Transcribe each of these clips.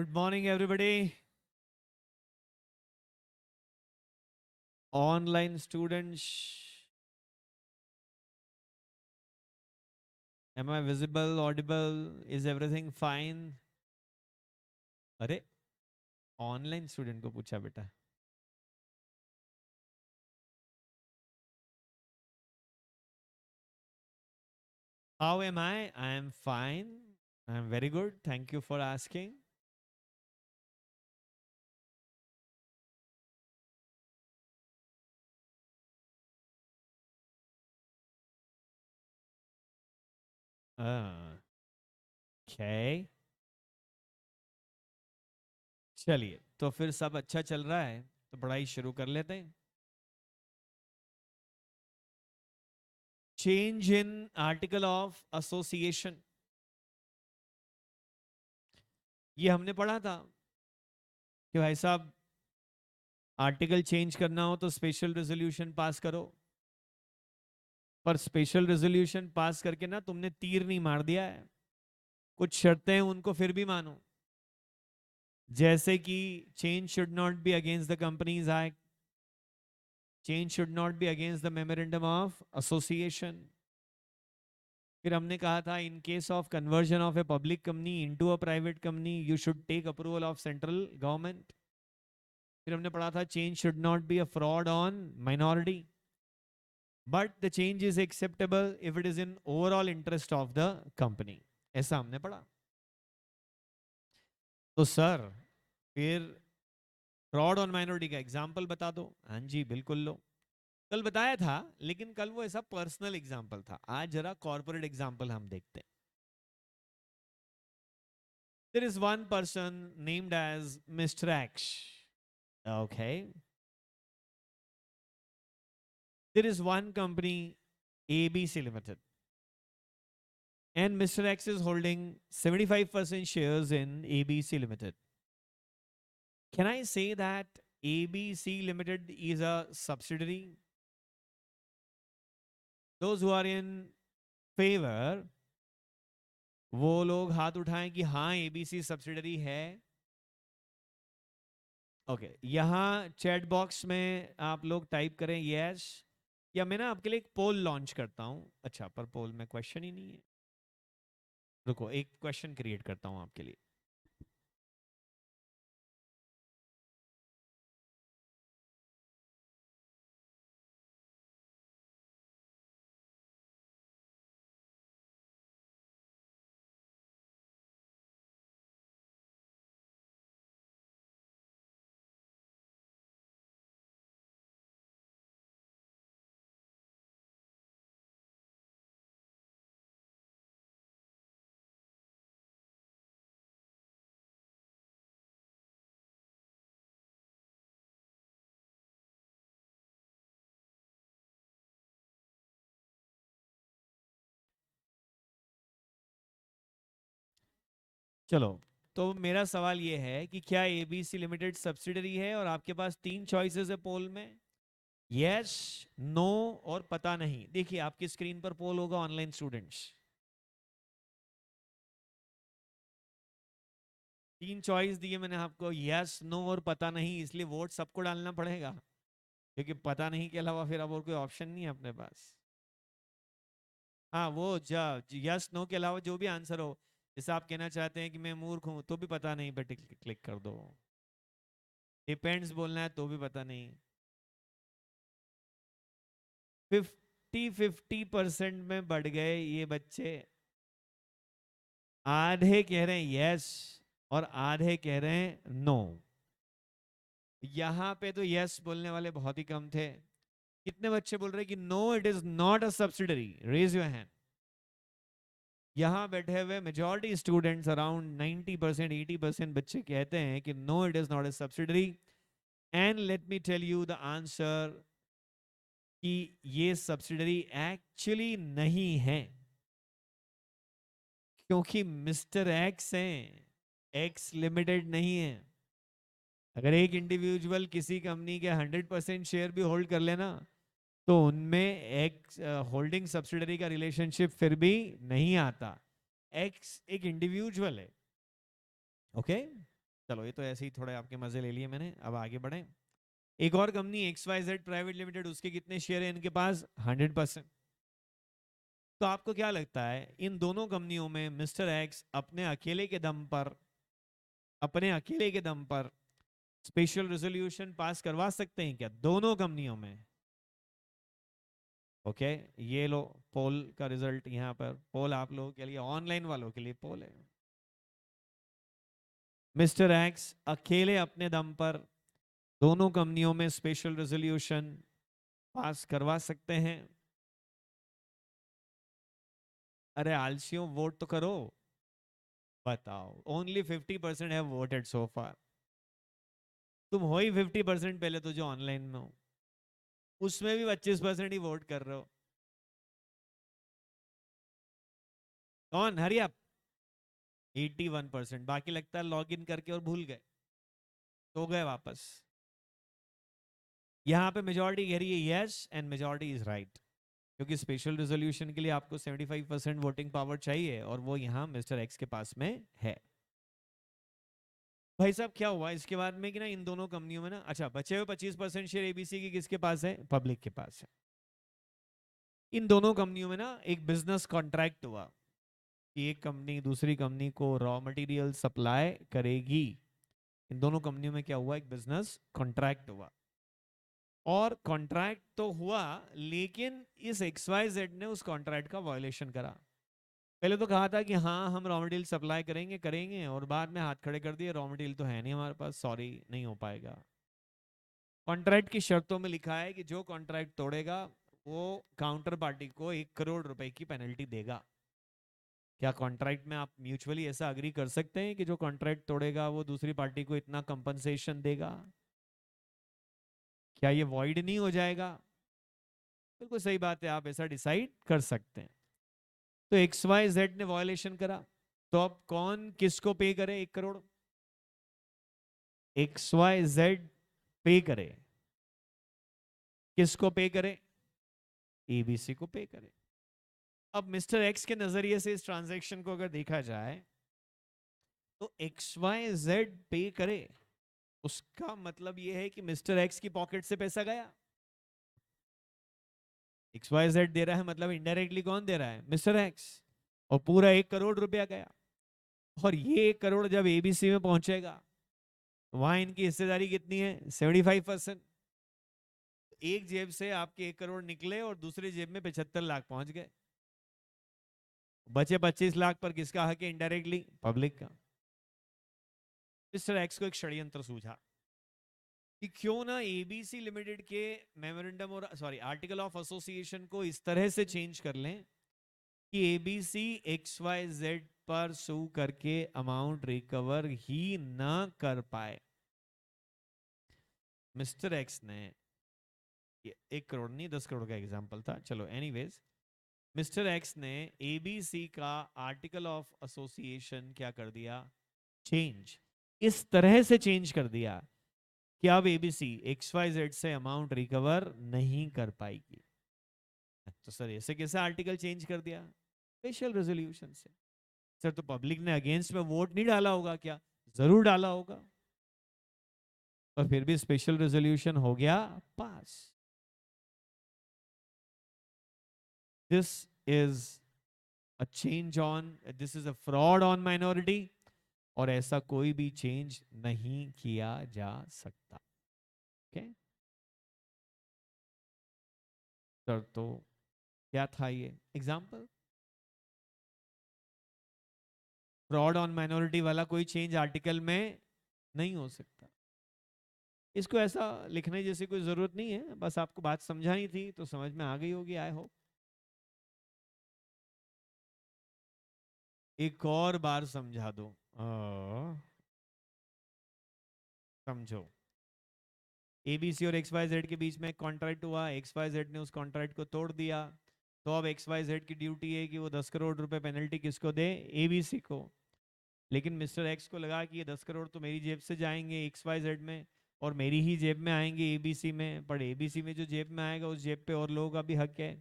Good morning, everybody. Online students, am I visible, audible? Is everything fine? अरे online student को पूछा बेटा. How am I? I am fine. I am very good. Thank you for asking. Okay. चलिए, तो फिर सब अच्छा चल रहा है तो पढ़ाई शुरू कर लेते हैं. Change in article of association, ये हमने पढ़ा था कि भाई साहब आर्टिकल चेंज करना हो तो स्पेशल रेजोल्यूशन पास करो. पर स्पेशल रेजोल्यूशन पास करके ना तुमने तीर नहीं मार दिया है. कुछ शर्तें हैं उनको फिर भी मानो. जैसे कि change should not be against the companies act, change should not be against the memorandum of association. फिर हमने कहा था in case of conversion of a public company into a private company you should take approval of central government. फिर हमने पढ़ा था change should not be a fraud on minority, but the change is acceptable if it is in overall interest of the company. ऐसा हमने पढ़ा. तो sir फिर fraud on minority का एग्जाम्पल बता दो. हाँ जी बिल्कुल लो. कल बताया था लेकिन कल वो ऐसा पर्सनल एग्जाम्पल था. आज जरा कॉर्पोरेट एग्जाम्पल हम देखते हैं. There is one person named as Mr. X. Okay. There is one company, ABC Limited. And Mr. X is holding 75% shares in ABC Limited. Can I say that ABC Limited is a subsidiary? Those who are in favor, वो लोग हाथ उठाएं कि हाँ ABC subsidiary है. Okay यहाँ chat box में आप लोग टाइप करें यस, या मैं ना आपके लिए एक पोल लॉन्च करता हूँ. अच्छा पर पोल में क्वेश्चन ही नहीं है. रुको एक क्वेश्चन क्रिएट करता हूँ आपके लिए. चलो तो मेरा सवाल ये है कि क्या एबीसी लिमिटेड सब्सिडरी है, और आपके पास तीन चॉइसेस है पोल में, यस, नो और पता नहीं. देखिए आपकी स्क्रीन पर पोल होगा ऑनलाइन स्टूडेंट्स. तीन चॉइस दिए मैंने आपको, यस, नो और पता नहीं. इसलिए वोट सबको डालना पड़ेगा क्योंकि पता नहीं के अलावा फिर अब और कोई ऑप्शन नहीं है अपने पास. हाँ वो यस नो के अलावा जो भी आंसर हो, जैसे आप कहना चाहते हैं कि मैं मूर्ख हूं तो भी पता नहीं पे क्लिक कर दो. डिपेंड्स बोलना है तो भी पता नहीं. 50-50% में बढ़ गए ये बच्चे. आधे कह रहे हैं यस और आधे कह रहे हैं नो. यहां पे तो यस बोलने वाले बहुत ही कम थे. कितने बच्चे बोल रहे हैं कि no it is not a subsidiary? Raise your hand. यहां बैठे हुए मेजॉरिटी स्टूडेंट्स अराउंड 90% 80% बच्चे कहते हैं कि no it is not a subsidiary. And let me tell you the answer कि ये सब्सिडरी एक्चुअली नहीं है, क्योंकि मिस्टर एक्स हैं, एक्स लिमिटेड नहीं है. अगर एक इंडिविजुअल किसी कंपनी के 100% शेयर भी होल्ड कर लेना तो उनमें एक्स होल्डिंग सब्सिडरी का रिलेशनशिप फिर भी नहीं आता. एक्स एक इंडिविजुअल है. ओके चलो ये तो ऐसे ही थोड़े आपके मजे ले लिए मैंने, अब आगे बढ़े। एक और कंपनी XYZ प्राइवेट लिमिटेड, उसके कितने शेयर है इनके पास? 100%। तो आपको क्या लगता है इन दोनों कंपनियों में मिस्टर एक्स अपने अकेले के दम पर स्पेशल रेजोल्यूशन पास करवा सकते हैं क्या दोनों कंपनियों में? ओके, ये लो पोल का रिजल्ट यहाँ पर। पोल आप लोगों के लिए, ऑनलाइन वालों के लिए पोल है। मिस्टर एक्स अकेले अपने दम पर दोनों कंपनियों में स्पेशल रेजोल्यूशन पास करवा सकते हैं? अरे आलसियों, वोट तो करो। बताओ, ओनली 50% हैव वोटेड सो फार। तुम हो ही 50% पहले तो जो ऑनलाइन में हो, उसमें भी 25% ही वोट कर रहे हो। कौन? हरी आप 81%। बाकी लगता है लॉग इन करके और भूल गए, तो गए वापस। यहां पे मेजॉरिटी कह रही है yes and majority is right, क्योंकि स्पेशल रेजोल्यूशन के लिए आपको 75% वोटिंग पावर चाहिए और वो यहां मिस्टर एक्स के पास में है। भाई साहब क्या हुआ इसके बाद में कि ना इन दोनों कंपनियों में ना, अच्छा बचे हुए 25% शेयर एबीसी के किसके पास है? पब्लिक के पास है। इन दोनों कंपनियों में ना एक बिजनेस कॉन्ट्रैक्ट हुआ कि एक कंपनी दूसरी कंपनी को रॉ मटेरियल सप्लाई करेगी। इन दोनों कंपनियों में क्या हुआ? एक बिजनेस कॉन्ट्रैक्ट हुआ। और कॉन्ट्रैक्ट तो हुआ, लेकिन इस XYZ ने उस कॉन्ट्रैक्ट का वायोलेशन करा। पहले तो कहा था कि हाँ हम रॉ मटेरियल सप्लाई करेंगे करेंगे, और बाद में हाथ खड़े कर दिए, रॉ मटेरियल तो है नहीं हमारे पास, सॉरी नहीं हो पाएगा। कॉन्ट्रैक्ट की शर्तों में लिखा है कि जो कॉन्ट्रैक्ट तोड़ेगा वो काउंटर पार्टी को 1 करोड़ रुपए की पेनल्टी देगा। क्या कॉन्ट्रैक्ट में आप म्यूचुअली ऐसा अग्री कर सकते हैं कि जो कॉन्ट्रैक्ट तोड़ेगा वो दूसरी पार्टी को इतना कंपनसेशन देगा? क्या ये वॉइड नहीं हो जाएगा? बिल्कुल सही बात है, आप ऐसा डिसाइड कर सकते हैं। तो XYZ ने वायलेशन करा, तो अब कौन किसको पे करे 1 करोड़? XYZ पे करे। किसको पे करे? ABC को पे करे। अब मिस्टर एक्स के नजरिए से इस ट्रांजैक्शन को अगर देखा जाए तो XYZ पे करे, उसका मतलब यह है कि मिस्टर एक्स की पॉकेट से पैसा गया। XYZ दे रहा है, मतलब इनडायरेक्टली कौन दे रहा है? Mister x. और पूरा 1 करोड़ रुपया गया। और ये 1 करोड़ जब ABC में पहुंचेगा, वहां इनकी हिस्सेदारी कितनी है? 75%। एक जेब से आपके 1 करोड़ निकले और दूसरी जेब में 75 लाख पहुंच गए। बचे 25 लाख पर किसका हक है? इनडायरेक्टली पब्लिक का। मिस्टर एक्स को एक षड्यंत्र सूझा कि क्यों ना ABC लिमिटेड के मेमोरेंडम और आर्टिकल ऑफ एसोसिएशन को इस तरह से चेंज कर लें कि ABC XYZ पर सू करके अमाउंट रिकवर ही ना कर पाए। मिस्टर एक्स ने, 1 करोड़ नहीं 10 करोड़ का एग्जांपल था, चलो एनीवेज, मिस्टर एक्स ने ABC का आर्टिकल ऑफ एसोसिएशन क्या कर दिया? चेंज। इस तरह से चेंज कर दिया कि अब ABC XYZ से अमाउंट रिकवर नहीं कर पाएगी। तो सर ऐसे कैसे आर्टिकल चेंज कर दिया? स्पेशल रेजोल्यूशन से। सर तो पब्लिक ने अगेंस्ट में वोट नहीं डाला होगा क्या? जरूर डाला होगा, पर फिर भी स्पेशल रेजोल्यूशन हो गया pass. This is a change on, this is a fraud on minority, और ऐसा कोई भी चेंज नहीं किया जा सकता। ओके सर, तो क्या था ये एग्जाम्पल? फ्रॉड ऑन माइनॉरिटी वाला कोई चेंज आर्टिकल में नहीं हो सकता। इसको ऐसा लिखने जैसी कोई जरूरत नहीं है, बस आपको बात समझानी थी तो समझ में आ गई होगी, आई होप। एक और बार समझा दो। समझो, ABC और XYZ के बीच में एक कॉन्ट्रैक्ट हुआ, XYZ ने उस कॉन्ट्रैक्ट को तोड़ दिया, तो अब XYZ की ड्यूटी है कि वो 10 करोड़ रुपए पेनल्टी किसको दे? ABC को। लेकिन मिस्टर एक्स को लगा कि ये 10 करोड़ तो मेरी जेब से जाएंगे XYZ में, और मेरी ही जेब में आएंगे ABC में, पर ABC में जो जेब में आएगा उस जेब पे और लोगों का भी हक है,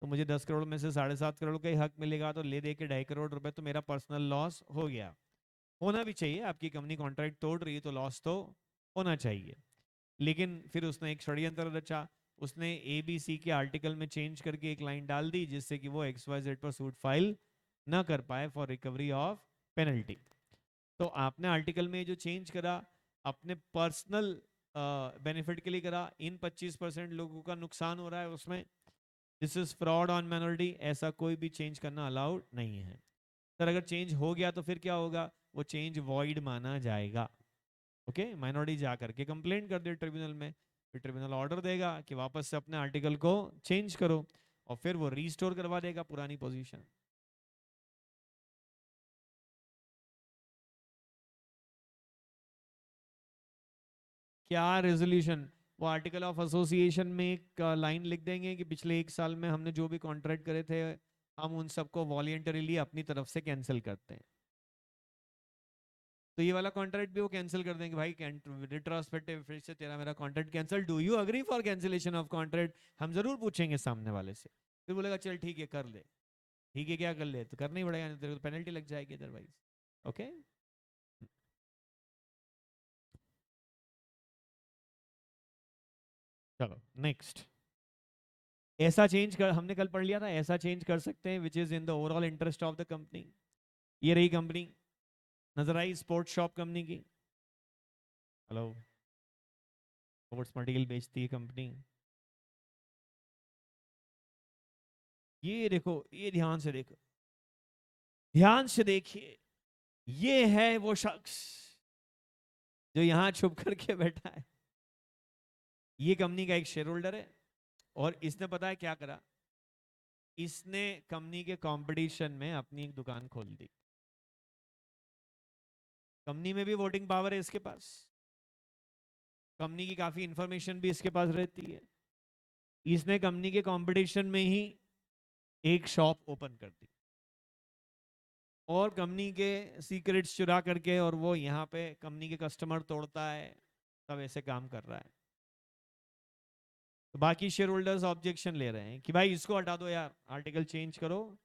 तो मुझे 10 करोड़ में से 7.5 करोड़ का ही हक मिलेगा, तो ले दे के 2.5 करोड़ रुपए तो मेरा पर्सनल लॉस हो गया। होना भी चाहिए, आपकी कंपनी कॉन्ट्रैक्ट तोड़ रही है तो लॉस तो होना चाहिए। लेकिन फिर उसने एक षड्यंत्र रचा, उसने ABC के आर्टिकल में चेंज करके एक लाइन डाल दी जिससे कि वो XYZ पर सूट फाइल ना कर पाए फॉर रिकवरी ऑफ पेनल्टी। तो आपने आर्टिकल में जो चेंज करा अपने पर्सनल बेनिफिट के लिए करा, इन 25% लोगों का नुकसान हो रहा है उसमें, this is fraud on minority, ऐसा कोई भी चेंज करना अलाउड नहीं है। सर अगर चेंज हो गया तो फिर क्या होगा, वो चेंज वॉइड माना जाएगा। ओके, माइनॉरिटी जा करके कंप्लेंट कर दे ट्रिब्यूनल में, फिर ट्रिब्यूनल ऑर्डर देगा कि वापस से अपने आर्टिकल को चेंज करो, और फिर वो रीस्टोर करवा देगा पुरानी पोजीशन। क्या रेजोल्यूशन, वो आर्टिकल ऑफ एसोसिएशन में एक लाइन लिख देंगे कि पिछले 1 साल में हमने जो भी कॉन्ट्रैक्ट करे थे हम उन सबको वॉलंटरीली अपनी तरफ से कैंसिल करते हैं। तो ये वाला कॉन्ट्रैक्ट भी वो कैंसिल कर देंगे, भाई रिट्रोस्पेक्टिव फिर से तेरा मेरा contract cancel, do you agree for cancellation of contract, हम जरूर पूछेंगे सामने वाले से, फिर बोलेगा चल ठीक है कर ले, ठीक है क्या कर ले, तो करना ही पड़ेगा, नहीं तो तेरे को पेनल्टी लग जाएगी अदरवाइज। ओके, चलो नेक्स्ट। ऐसा चेंज कर, हमने कल पढ़ लिया था, ऐसा चेंज कर सकते हैं which is in the overall interest of the company. ये रही कंपनी, नजर आई स्पोर्ट्स शॉप कंपनी की, हेलो, स्पोर्ट्स मटेरियल बेचती है कंपनी। ये देखो, ये ध्यान से देखो, ध्यान से देखिए, ये है वो शख्स जो यहां छुप करके बैठा है, ये कंपनी का एक शेयर होल्डर है, और इसने पता है क्या करा, इसने कंपनी के कंपटीशन में अपनी एक दुकान खोल दी। कंपनी में भी वोटिंग पावर है इसके पास, कंपनी की काफी इंफॉर्मेशन भी इसके पास रहती है, इसने कंपनी के कंपटीशन में ही एक शॉप ओपन कर दी और कंपनी के सीक्रेट्स चुरा करके, और वो यहाँ पे कंपनी के कस्टमर तोड़ता है, सब ऐसे काम कर रहा है। तो बाकी शेयर होल्डर्स ऑब्जेक्शन ले रहे हैं कि भाई इसको हटा दो यार, आर्टिकल चेंज करो,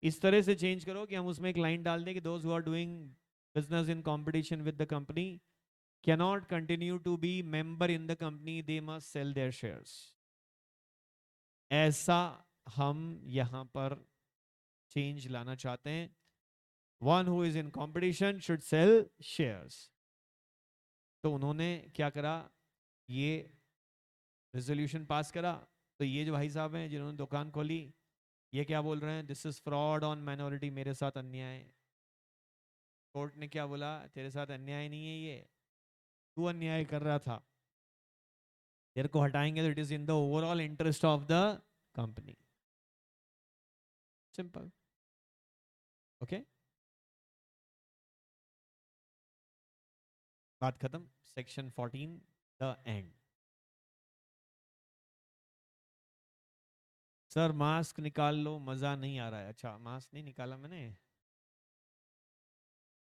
इस तरह से चेंज करो कि हम उसमें एक लाइन डाल दें कि those who are doing business in competition with the company cannot continue to be member in the company, they must sell their shares. ऐसा हम यहां पर चेंज लाना चाहते हैं, one who is in competition should sell shares. तो उन्होंने क्या करा, ये रेजोल्यूशन पास करा। तो ये जो भाई साहब हैं जिन्होंने दुकान खोली, ये क्या बोल रहे हैं, this is fraud on minority, मेरे साथ अन्याय। कोर्ट ने क्या बोला, तेरे साथ अन्याय नहीं है, ये तू अन्याय कर रहा था, तेरे को हटाएंगे तो it is in the overall interest of the company, simple. Okay, बात खत्म। Section 14 the end. Sir mask निकाल लो, मजा नहीं आ रहा है। अच्छा, मास्क नहीं निकाला मैंने,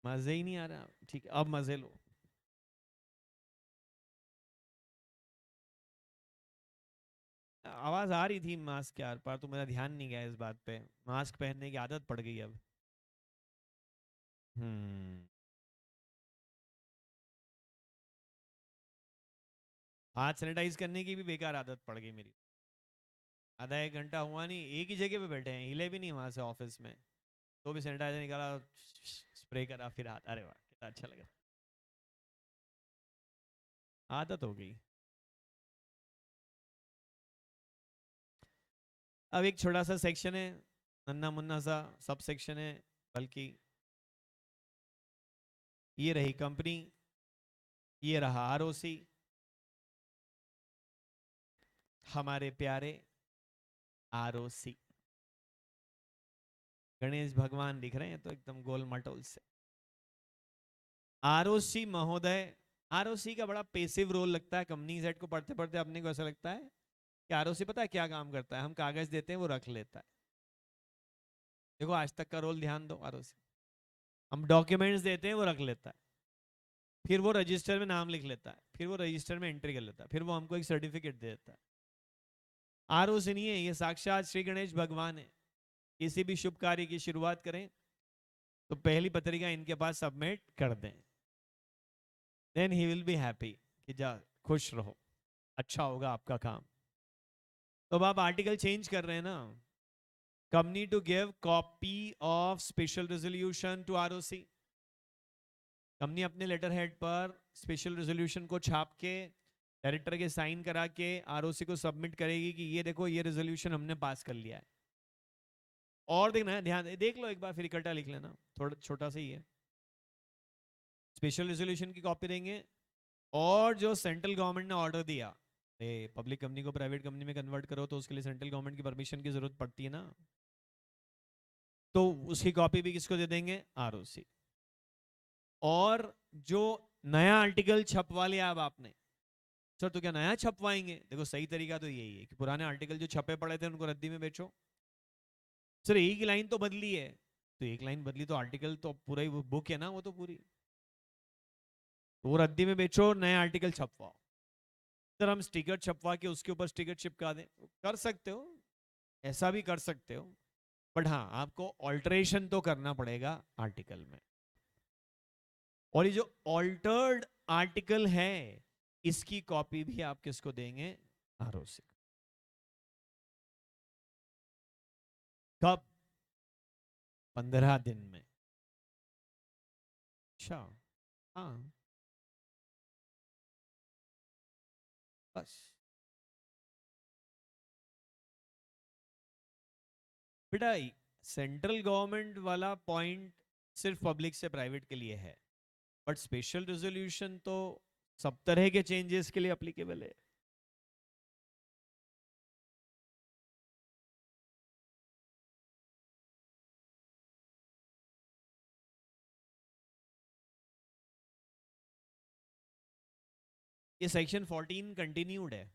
मजे ही नहीं आ रहा, ठीक है अब मजे लो। आवाज आ रही थी मास्क के आर पार, तो मेरा ध्यान नहीं गया इस बात पे, मास्क पहनने की आदत पड़ गई अब। हम्म, हाथ सैनिटाइज करने की भी बेकार आदत पड़ गई मेरी। आधा एक घंटा हुआ नहीं, एक ही जगह पे बैठे हैं, हिले भी नहीं वहां से ऑफिस में, तो भी सैनिटाइजर निकाला, स्प्रे करा, फिर हाथ, अरे वाह कितना अच्छा लगा, आदत हो गई। अब एक छोटा सा सेक्शन है, नन्ना मुन्ना सा सब सेक्शन है, बल्कि ये रही कंपनी, ये रहा ROC, हमारे प्यारे ROC, गणेश भगवान दिख रहे हैं तो एकदम गोल मटोल से। ROC महोदय, ROC का बड़ा पेसिव रोल लगता है, कंपनी सेट को पढ़ते पढ़ते अपने को ऐसा लगता है कि ROC पता है क्या काम करता है, हम कागज देते हैं वो रख लेता है। देखो आज तक का रोल ध्यान दो, ROC हम डॉक्यूमेंट्स देते हैं वो रख लेता है, फिर वो रजिस्टर में नाम लिख लेता है, फिर वो रजिस्टर में एंट्री कर लेता है, फिर वो हमको एक सर्टिफिकेट दे देता है। ROC नहीं है, ये साक्षात श्री गणेश भगवान है। किसी भी शुभ कार्य की शुरुआत करें तो पहली पत्रिका इनके पास सबमिट कर दें, then he will be happy कि जा खुश रहो, अच्छा होगा आपका काम। तो अब आप आर्टिकल चेंज कर रहे हैं ना, company to give copy of special resolution to ROC. Company अपने लेटर हेड पर स्पेशल रेजोल्यूशन को छाप के डायरेक्टर के साइन करा के आरओसी को सबमिट करेगी कि ये देखो ये रेजोल्यूशन हमने पास कर लिया है। और देखना है, ध्यान देख लो एक बार, फिर इकट्ठा लिख लेना, थोड़ा छोटा सा ही है। स्पेशल रेजोल्यूशन की कॉपी देंगे, और जो सेंट्रल गवर्नमेंट ने ऑर्डर दिया पब्लिक कंपनी को प्राइवेट कंपनी में कन्वर्ट करो, तो उसके लिए सेंट्रल गवर्नमेंट की परमिशन की जरूरत पड़ती है ना, तो उसकी कॉपी भी किसको दे देंगे, आरओसी। और जो नया आर्टिकल छपवा लिया अब आपने, सर तो क्या नया छपवाएंगे? देखो सही तरीका तो यही है कि पुराने आर्टिकल जो छपे पड़े थे उनको रद्दी में बेचो। सर एक ही लाइन तो बदली है, तो एक लाइन बदली तो आर्टिकल तो पूरा ही बुक है ना, वो तो पूरी, तो वो रद्दी में बेचो, नया आर्टिकल छपवाओ। सर हम स्टिकर छपवा के उसके ऊपर स्टिकर चिपका दें, कर सकते हो, ऐसा भी कर सकते हो, बट हाँ आपको ऑल्टरेशन तो करना पड़ेगा आर्टिकल में। और ये जो ऑल्टर्ड आर्टिकल है इसकी कॉपी भी आप किसको देंगे, आरओसी। कब? 15 दिन में। अच्छा, हाँ बस। बेटा सेंट्रल गवर्नमेंट वाला पॉइंट सिर्फ पब्लिक से प्राइवेट के लिए है, बट स्पेशल रेजोल्यूशन तो सब तरह के चेंजेस के लिए अप्लीकेबल है। ये सेक्शन 14 कंटिन्यूड है।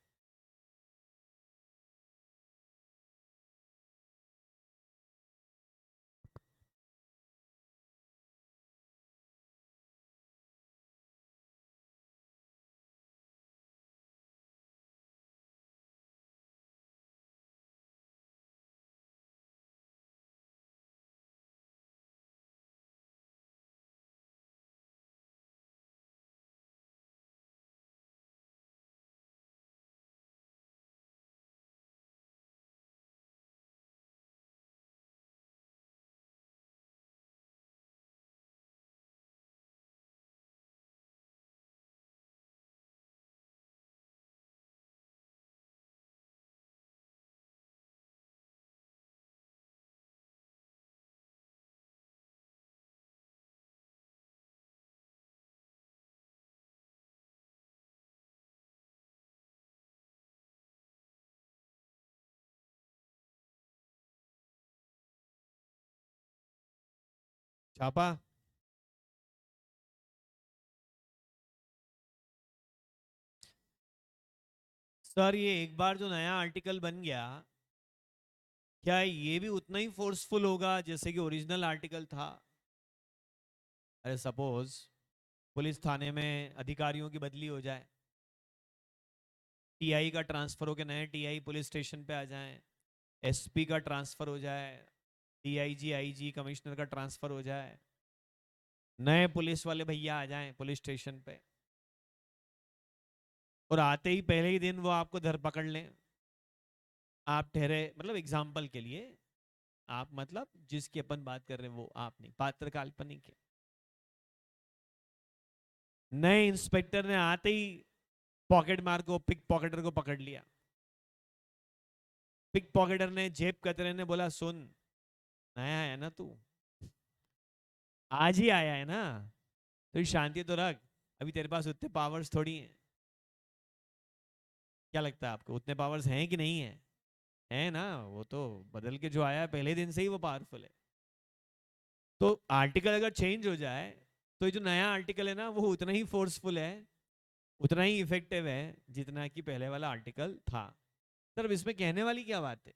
छापा? सर ये एक बार जो नया आर्टिकल बन गया, क्या ये भी उतना ही फोर्सफुल होगा जैसे कि ओरिजिनल आर्टिकल था? अरे सपोज पुलिस थाने में अधिकारियों की बदली हो जाए, टीआई का ट्रांसफर हो के नए टीआई पुलिस स्टेशन पे आ जाए, एसपी का ट्रांसफर हो जाए, डीआईजी आईजी कमिश्नर का ट्रांसफर हो जाए, नए पुलिस वाले भैया आ जाएं पुलिस स्टेशन पे, और आते ही पहले ही दिन वो आपको धर पकड़ लें, आप ठहरे, मतलब एग्जाम्पल के लिए, आप मतलब जिसकी अपन बात कर रहे हैं वो आप नहीं, पात्र काल्पनिक है। नए इंस्पेक्टर ने आते ही पॉकेट मार को, पिक पॉकेटर को पकड़ लिया, पिक पॉकेटर ने जेब कतरे ने बोला सुन, नया है ना तू, आज ही आया है ना, तो शांति तो रख, अभी तेरे पास उतने पावर्स थोड़ी हैं। क्या लगता है आपको उतने पावर्स हैं कि नहीं है? है ना, वो तो बदल के जो आया है पहले दिन से ही वो पावरफुल है। तो आर्टिकल अगर चेंज हो जाए तो ये जो नया आर्टिकल है ना वो उतना ही फोर्सफुल है, उतना ही इफेक्टिव है जितना कि पहले वाला आर्टिकल था। सर इसमें कहने वाली क्या बात है,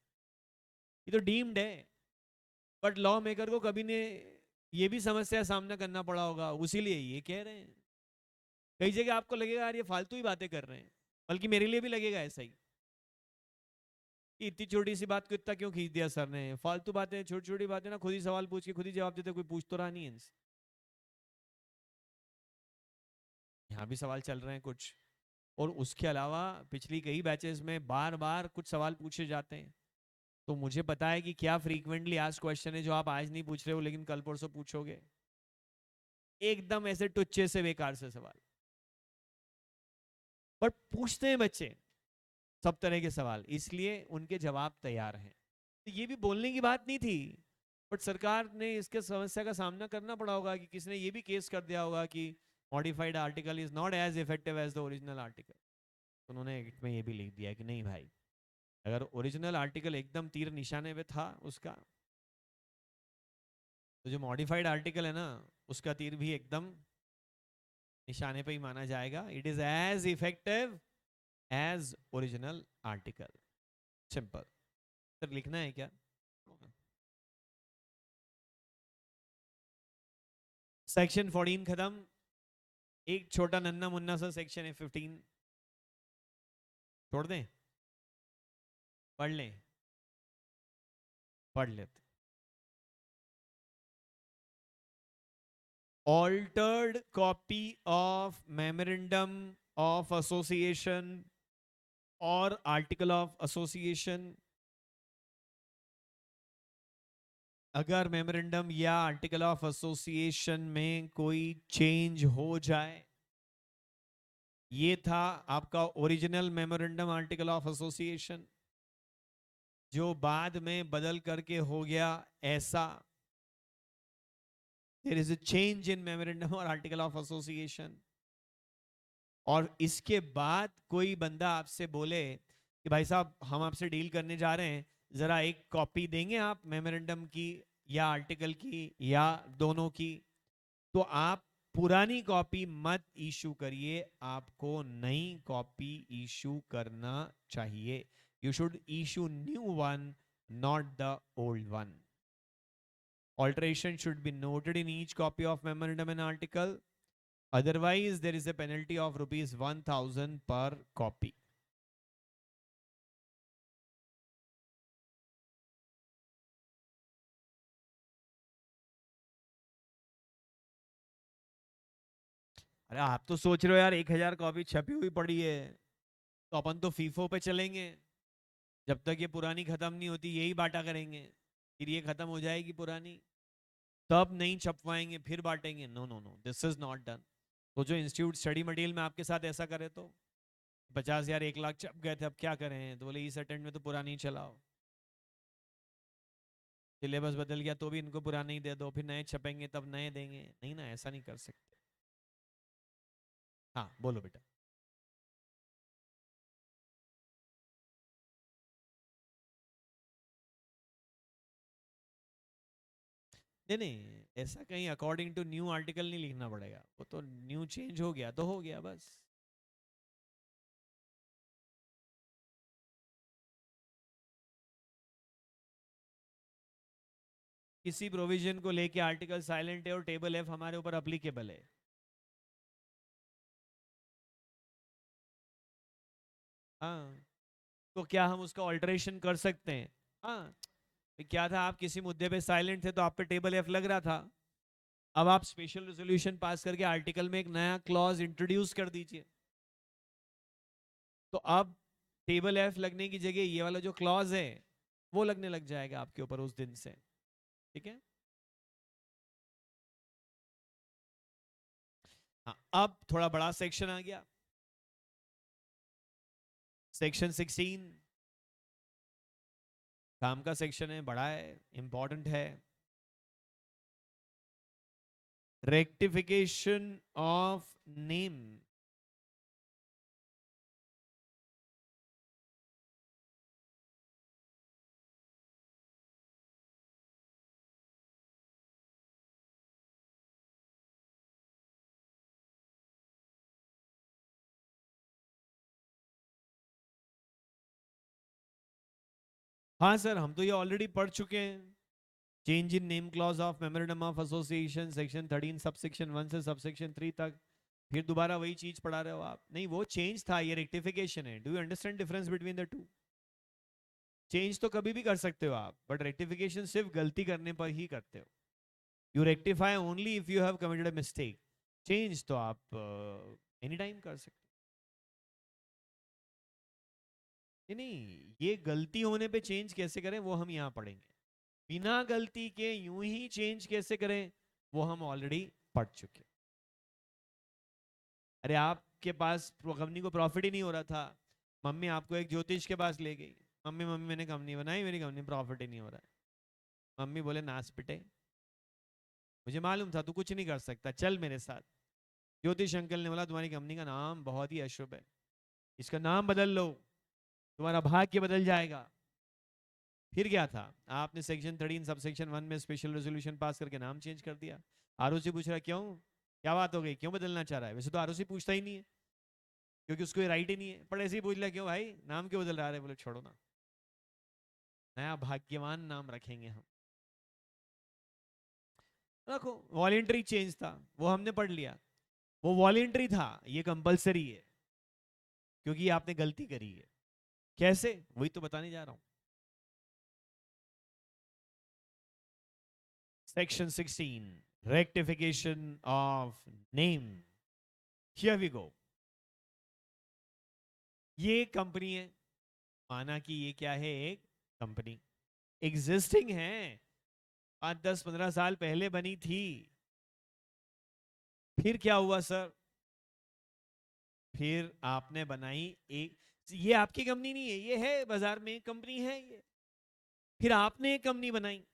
ये तो डीम्ड है, बट लॉ मेकर को कभी ने ये भी समस्या सामना करना पड़ा होगा, उसीलिए ये कह रहे हैं। कई जगह आपको लगेगा यार ये फालतू ही बातें कर रहे हैं, बल्कि मेरे लिए भी लगेगा ऐसा ही। कि इतनी छोटी सी बात को इतना क्यों खींच दिया सर ने, फालतू बातें, छोटी छोटी बातें ना खुद ही सवाल पूछ के खुद ही जवाब देते, कोई पूछ तो रहा नहीं है इनसे। यहाँ भी सवाल चल रहे हैं कुछ, और उसके अलावा पिछली कई बैचेस में बार बार कुछ सवाल पूछे जाते हैं। तो मुझे पता है कि क्या फ्रीक्वेंटली आस्क्ड क्वेश्चन है जो आप आज नहीं पूछ रहे हो लेकिन कल परसों पूछोगे, एकदम ऐसे टुच्चे से बेकार से सवाल, पर पूछते हैं बच्चे सब तरह के सवाल, इसलिए उनके जवाब तैयार हैं। तो ये भी बोलने की बात नहीं थी, बट सरकार ने इसके समस्या का सामना करना पड़ा होगा कि किसने ये भी केस कर दिया होगा कि modified article is not as effective as the original article. तो उन्होंने एक्ट में ये भी लिख दिया कि नहीं भाई, अगर ओरिजिनल आर्टिकल एकदम तीर निशाने पे था उसका, तो जो मॉडिफाइड आर्टिकल है ना उसका तीर भी एकदम निशाने पे ही माना जाएगा। It is as effective as original article, simple. Sir लिखना है क्या? सेक्शन 14 खत्म, एक छोटा नन्ना मुन्ना सा सेक्शन है 15, छोड़ दें? पढ़ लें? पढ़ लेते। Altered copy of memorandum of association और आर्टिकल ऑफ एसोसिएशन, अगर मेमोरेंडम या आर्टिकल ऑफ एसोसिएशन में कोई चेंज हो जाए, ये था आपका original memorandum article of association, जो बाद में बदल करके हो गया ऐसा, there is a change in memorandum और आर्टिकल ऑफ एसोसिएशन, और इसके बाद कोई बंदा आपसे बोले कि भाई साहब हम आपसे डील करने जा रहे हैं, जरा एक कॉपी देंगे आप मेमोरेंडम की या आर्टिकल की या दोनों की, तो आप पुरानी कॉपी मत इशू करिए, आपको नई कॉपी इशू करना चाहिए। You should issue new one, not the old one. Alteration should be noted in each copy of memorandum and article. Otherwise, there is a penalty of rupees 1000 per copy. अरे आप तो सोच रहे हो यार 1000 copy छपी हुई पड़ी है, तो अपन तो फीफो पे चलेंगे, जब तक ये पुरानी खत्म नहीं होती यही बांटा करेंगे, फिर ये खत्म हो जाएगी पुरानी, तब नहीं छपवाएंगे फिर बांटेंगे। No no no, this is not done. तो जो इंस्टीट्यूट स्टडी मटेरियल में आपके साथ ऐसा करे तो 50,000 1 लाख छप गए थे, अब क्या करें? तो बोले इस अटेंड में तो पुरानी चलाओ, सिलेबस बदल गया तो भी इनको पुराने ही दे दो, फिर नए छपेंगे तब नए देंगे, नहीं ना, ऐसा नहीं कर सकते। हाँ बोलो बेटा। नहीं नहीं, ऐसा कहीं अकॉर्डिंग टू न्यू आर्टिकल नहीं लिखना पड़ेगा, वो तो न्यू चेंज हो गया तो हो गया बस। किसी प्रोविजन को लेके आर्टिकल साइलेंट है और टेबल एफ हमारे ऊपर अप्लीकेबल है। हाँ, तो क्या हम उसका ऑल्टरेशन कर सकते हैं? हाँ, क्या था, आप किसी मुद्दे पे साइलेंट थे तो आप पे टेबल एफ लग रहा था, अब आप स्पेशल रेजोल्यूशन पास करके आर्टिकल में एक नया क्लॉज इंट्रोड्यूस कर दीजिए, तो अब टेबल एफ लगने की जगह ये वाला जो क्लॉज है वो लगने लग जाएगा आपके ऊपर उस दिन से। ठीक है। हाँ, अब थोड़ा बड़ा सेक्शन आ गया, सेक्शन 16 काम का सेक्शन है, बड़ा है, इंपॉर्टेंट है। Rectification of name. हाँ सर, हम तो ये ऑलरेडी पढ़ चुके हैं, change in name clause of memorandum of association section 13 subsection 1 से सबसेक्शन 3 तक, फिर दोबारा वही चीज पढ़ा रहे हो आप। नहीं, वो चेंज था, ये रेक्टिफिकेशन है। Do you understand difference between the two? Change तो कभी भी कर सकते हो आप, बट रेक्टिफिकेशन सिर्फ गलती करने पर ही करते हो. You rectify only if you have committed a mistake. Change तो आप एनी टाइम कर सकते हो. नहीं, ये गलती होने पे चेंज कैसे करें वो हम यहाँ पढ़ेंगे. बिना गलती के यूं ही चेंज कैसे करें वो हम ऑलरेडी पढ़ चुके. अरे आपके पास कंपनी को प्रॉफिट ही नहीं हो रहा था, मम्मी आपको एक ज्योतिष के पास ले गई. मम्मी मम्मी मैंने कंपनी बनाई, मेरी कंपनी प्रॉफिट ही नहीं हो रहा है. मम्मी बोले नास पिटे, मुझे मालूम था तू कुछ नहीं कर सकता, चल मेरे साथ. ज्योतिष अंकल ने बोला तुम्हारी कंपनी का नाम बहुत ही अशुभ है, इसका नाम बदल लो, तुम्हारा भाग्य बदल जाएगा. फिर क्या था, आपने सेक्शन 13 सब सेक्शन 1 में स्पेशल रेजोल्यूशन पास करके नाम चेंज कर दिया. आरओसी पूछ रहा क्यों, क्या बात हो गई, क्यों बदलना चाह रहा है. वैसे तो आरओसी पूछता ही नहीं है क्योंकि उसको ये राइट ही नहीं है, पर ऐसे ही पूछ लिया क्यों भाई नाम क्यों बदल रहा है. बोले छोड़ो ना, नया भाग्यवान नाम रखेंगे हम. रखो. वॉलेंट्री चेंज था वो हमने पढ़ लिया, वो वॉलेंट्री था, ये कंपलसरी है क्योंकि आपने गलती करी है. कैसे वही तो बताने जा रहा हूं. Section 16 rectification of name. Here we go. ये कंपनी है, माना कि ये क्या है, एक कंपनी एग्जिस्टिंग है, 5 10 15 साल पहले बनी थी. फिर क्या हुआ सर, फिर आपने बनाई एक, ये आपकी कंपनी नहीं है, ये है बाजार में एक कंपनी है ये. फिर आपने एक कंपनी बनाई,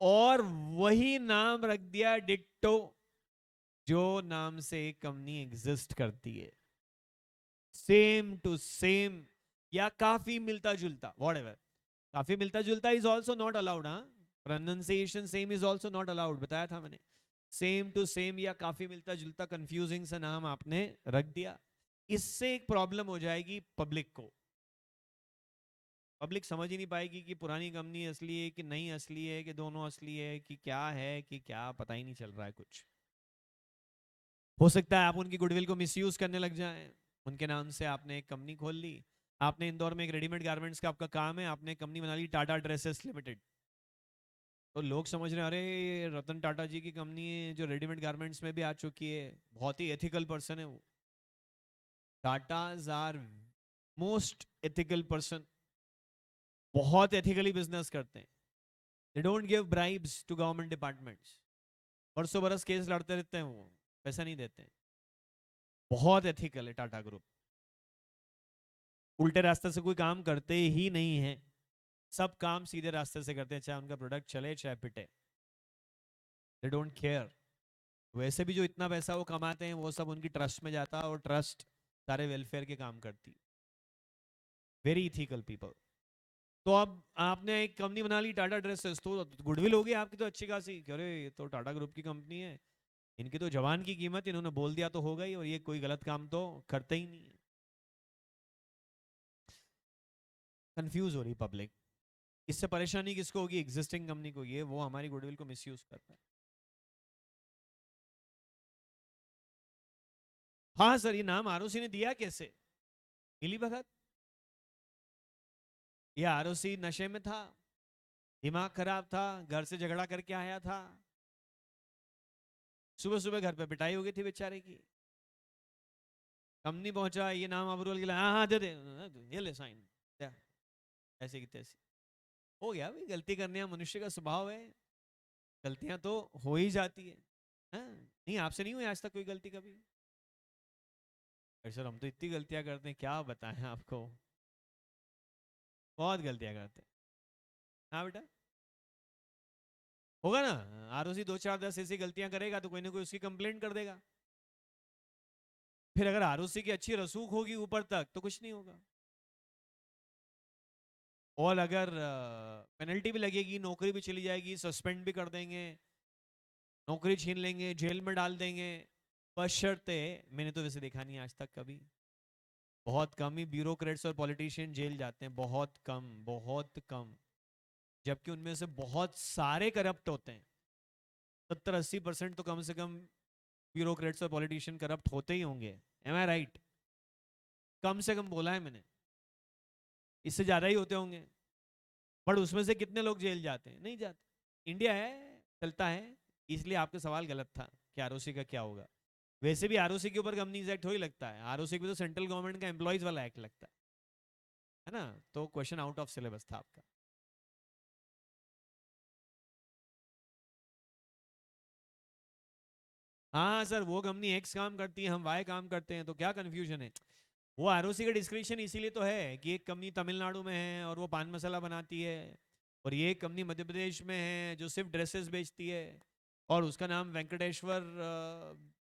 और वही नाम रख दिया डिट्टो जो नाम से एक कंपनी एग्जिस्ट करती है. सेम टू सेम या काफी मिलता जुलता, वॉट एवर. काफी मिलता जुलता इज ऑल्सो नॉट अलाउड. हाँ, pronunciation same is also not allowed, बताया था मैंने. सेम टू सेम या काफी मिलता जुलता कंफ्यूजिंग सा नाम आपने रख दिया. इससे एक प्रॉब्लम हो जाएगी पब्लिक को. पब्लिक समझ ही नहीं पाएगी कि पुरानी कंपनी असली है कि नहीं असली है, कि दोनों असली है, कि क्या है कि क्या, पता ही नहीं चल रहा है कुछ. हो सकता है आप उनकी गुडविल को मिसयूज करने लग जाएं. उनके नाम से आपने एक कंपनी खोल ली. आपने इंदौर में एक रेडीमेड गारमेंट्स का आपका काम है, आपने कंपनी बना ली टाटा ड्रेसेस लिमिटेड. तो लोग समझ रहे हैं अरे ये रतन टाटा जी की कंपनी है जो रेडीमेड गारमेंट्स में भी आ चुकी है, बहुत ही एथिकल पर्सन है वो. Tatas are most ethical person, बहुत एथिकली बिजनेस करते हैं. They don't give bribes to government departments. बरसों बरस केस लड़ते रहते हैं, वो पैसा नहीं देते हैं. बहुत एथिकल है टाटा ग्रुप. उल्टे रास्ते से कोई काम करते ही नहीं है, सब काम सीधे रास्ते से करते हैं, चाहे उनका प्रोडक्ट चले चाहे पिटे. They don't care. वैसे भी जो इतना पैसा वो कमाते हैं वो सब उनकी ट्रस्ट में जाता है, और ट्रस्ट सारे वेलफेयर के काम करती. Very ethical people. तो अब आपने एक कंपनी बना ली टाटा ड्रेसेस, तो गुडविल होगी आपकी तो अच्छी खासी कि अरे ये तो टाटा ग्रुप की कंपनी है, इनकी तो जवान की कीमत, इन्होंने बोल दिया तो हो गई, और ये कोई गलत काम तो करते ही नहीं है. कंफ्यूज हो रही पब्लिक. इससे परेशानी किसको होगी, एग्जिस्टिंग कंपनी को. ये वो हमारी गुडविल को मिसयूज कर रहा है. हाँ सर, ये नाम आरओसी ने दिया कैसे, मिली भगत. ये आरओसी नशे में था, दिमाग खराब था, घर से झगड़ा करके आया था, सुबह सुबह घर पे पिटाई हो गई थी बेचारे की. कंपनी पहुंचा, ये नाम अप्रूवल के लिए, हाँ हाँ दे दे, ये ले साइन, ऐसे की तैसे. हो गया भाई, गलती करने का मनुष्य का स्वभाव है, गलतियां तो हो ही जाती है. हाँ, नहीं आपसे नहीं हुई आज तक कोई गलती कभी. अरे सर हम तो इतनी गलतियां करते हैं क्या बताएं आपको, बहुत गलतियां करते हैं. हाँ बेटा, होगा ना. आरओसी 2 4 10 ऐसी गलतियां करेगा तो कोई ना कोई उसकी कंप्लेंट कर देगा. फिर अगर आरओसी की अच्छी रसूख होगी ऊपर तक तो कुछ नहीं होगा. और अगर पेनल्टी भी लगेगी, नौकरी भी चली जाएगी, सस्पेंड भी कर देंगे, नौकरी छीन लेंगे, जेल में डाल देंगे, बशर्ते, मैंने तो वैसे देखा नहीं आज तक कभी, बहुत कम ही ब्यूरोक्रेट्स और पॉलिटिशियन जेल जाते हैं, बहुत कम, बहुत कम. जबकि उनमें से बहुत सारे करप्ट होते हैं. 70-80% तो कम से कम ब्यूरोक्रेट्स और पॉलिटिशियन करप्ट होते ही होंगे। एम आई राइट? कम से कम बोला है मैंने, इससे ज्यादा ही होते होंगे। बट उसमें से कितने लोग जेल जाते हैं? नहीं जाते। इंडिया है, चलता है। इसलिए आपका सवाल गलत था कि आरओसी का क्या होगा। वैसे भी आरओसी के ऊपर कंपनीज एक्ट हो ही लगता है, आरओसी पे तो सेंट्रल गवर्नमेंट का एम्प्लॉयज वाला एक्ट लगता है ना। तो क्वेश्चन आउट ऑफ सिलेबस था आपका। हाँ सर, वो कंपनी एक्स काम करती है, हम वाई काम करते हैं, तो क्या कंफ्यूजन है? वो आरओसी का डिस्क्रिप्शन इसीलिए तो है कि एक कंपनी तमिलनाडु में है और वो पान मसाला बनाती है, और ये एक कंपनी मध्य प्रदेश में है जो सिर्फ ड्रेसेस बेचती है, और उसका नाम वेंकटेश्वर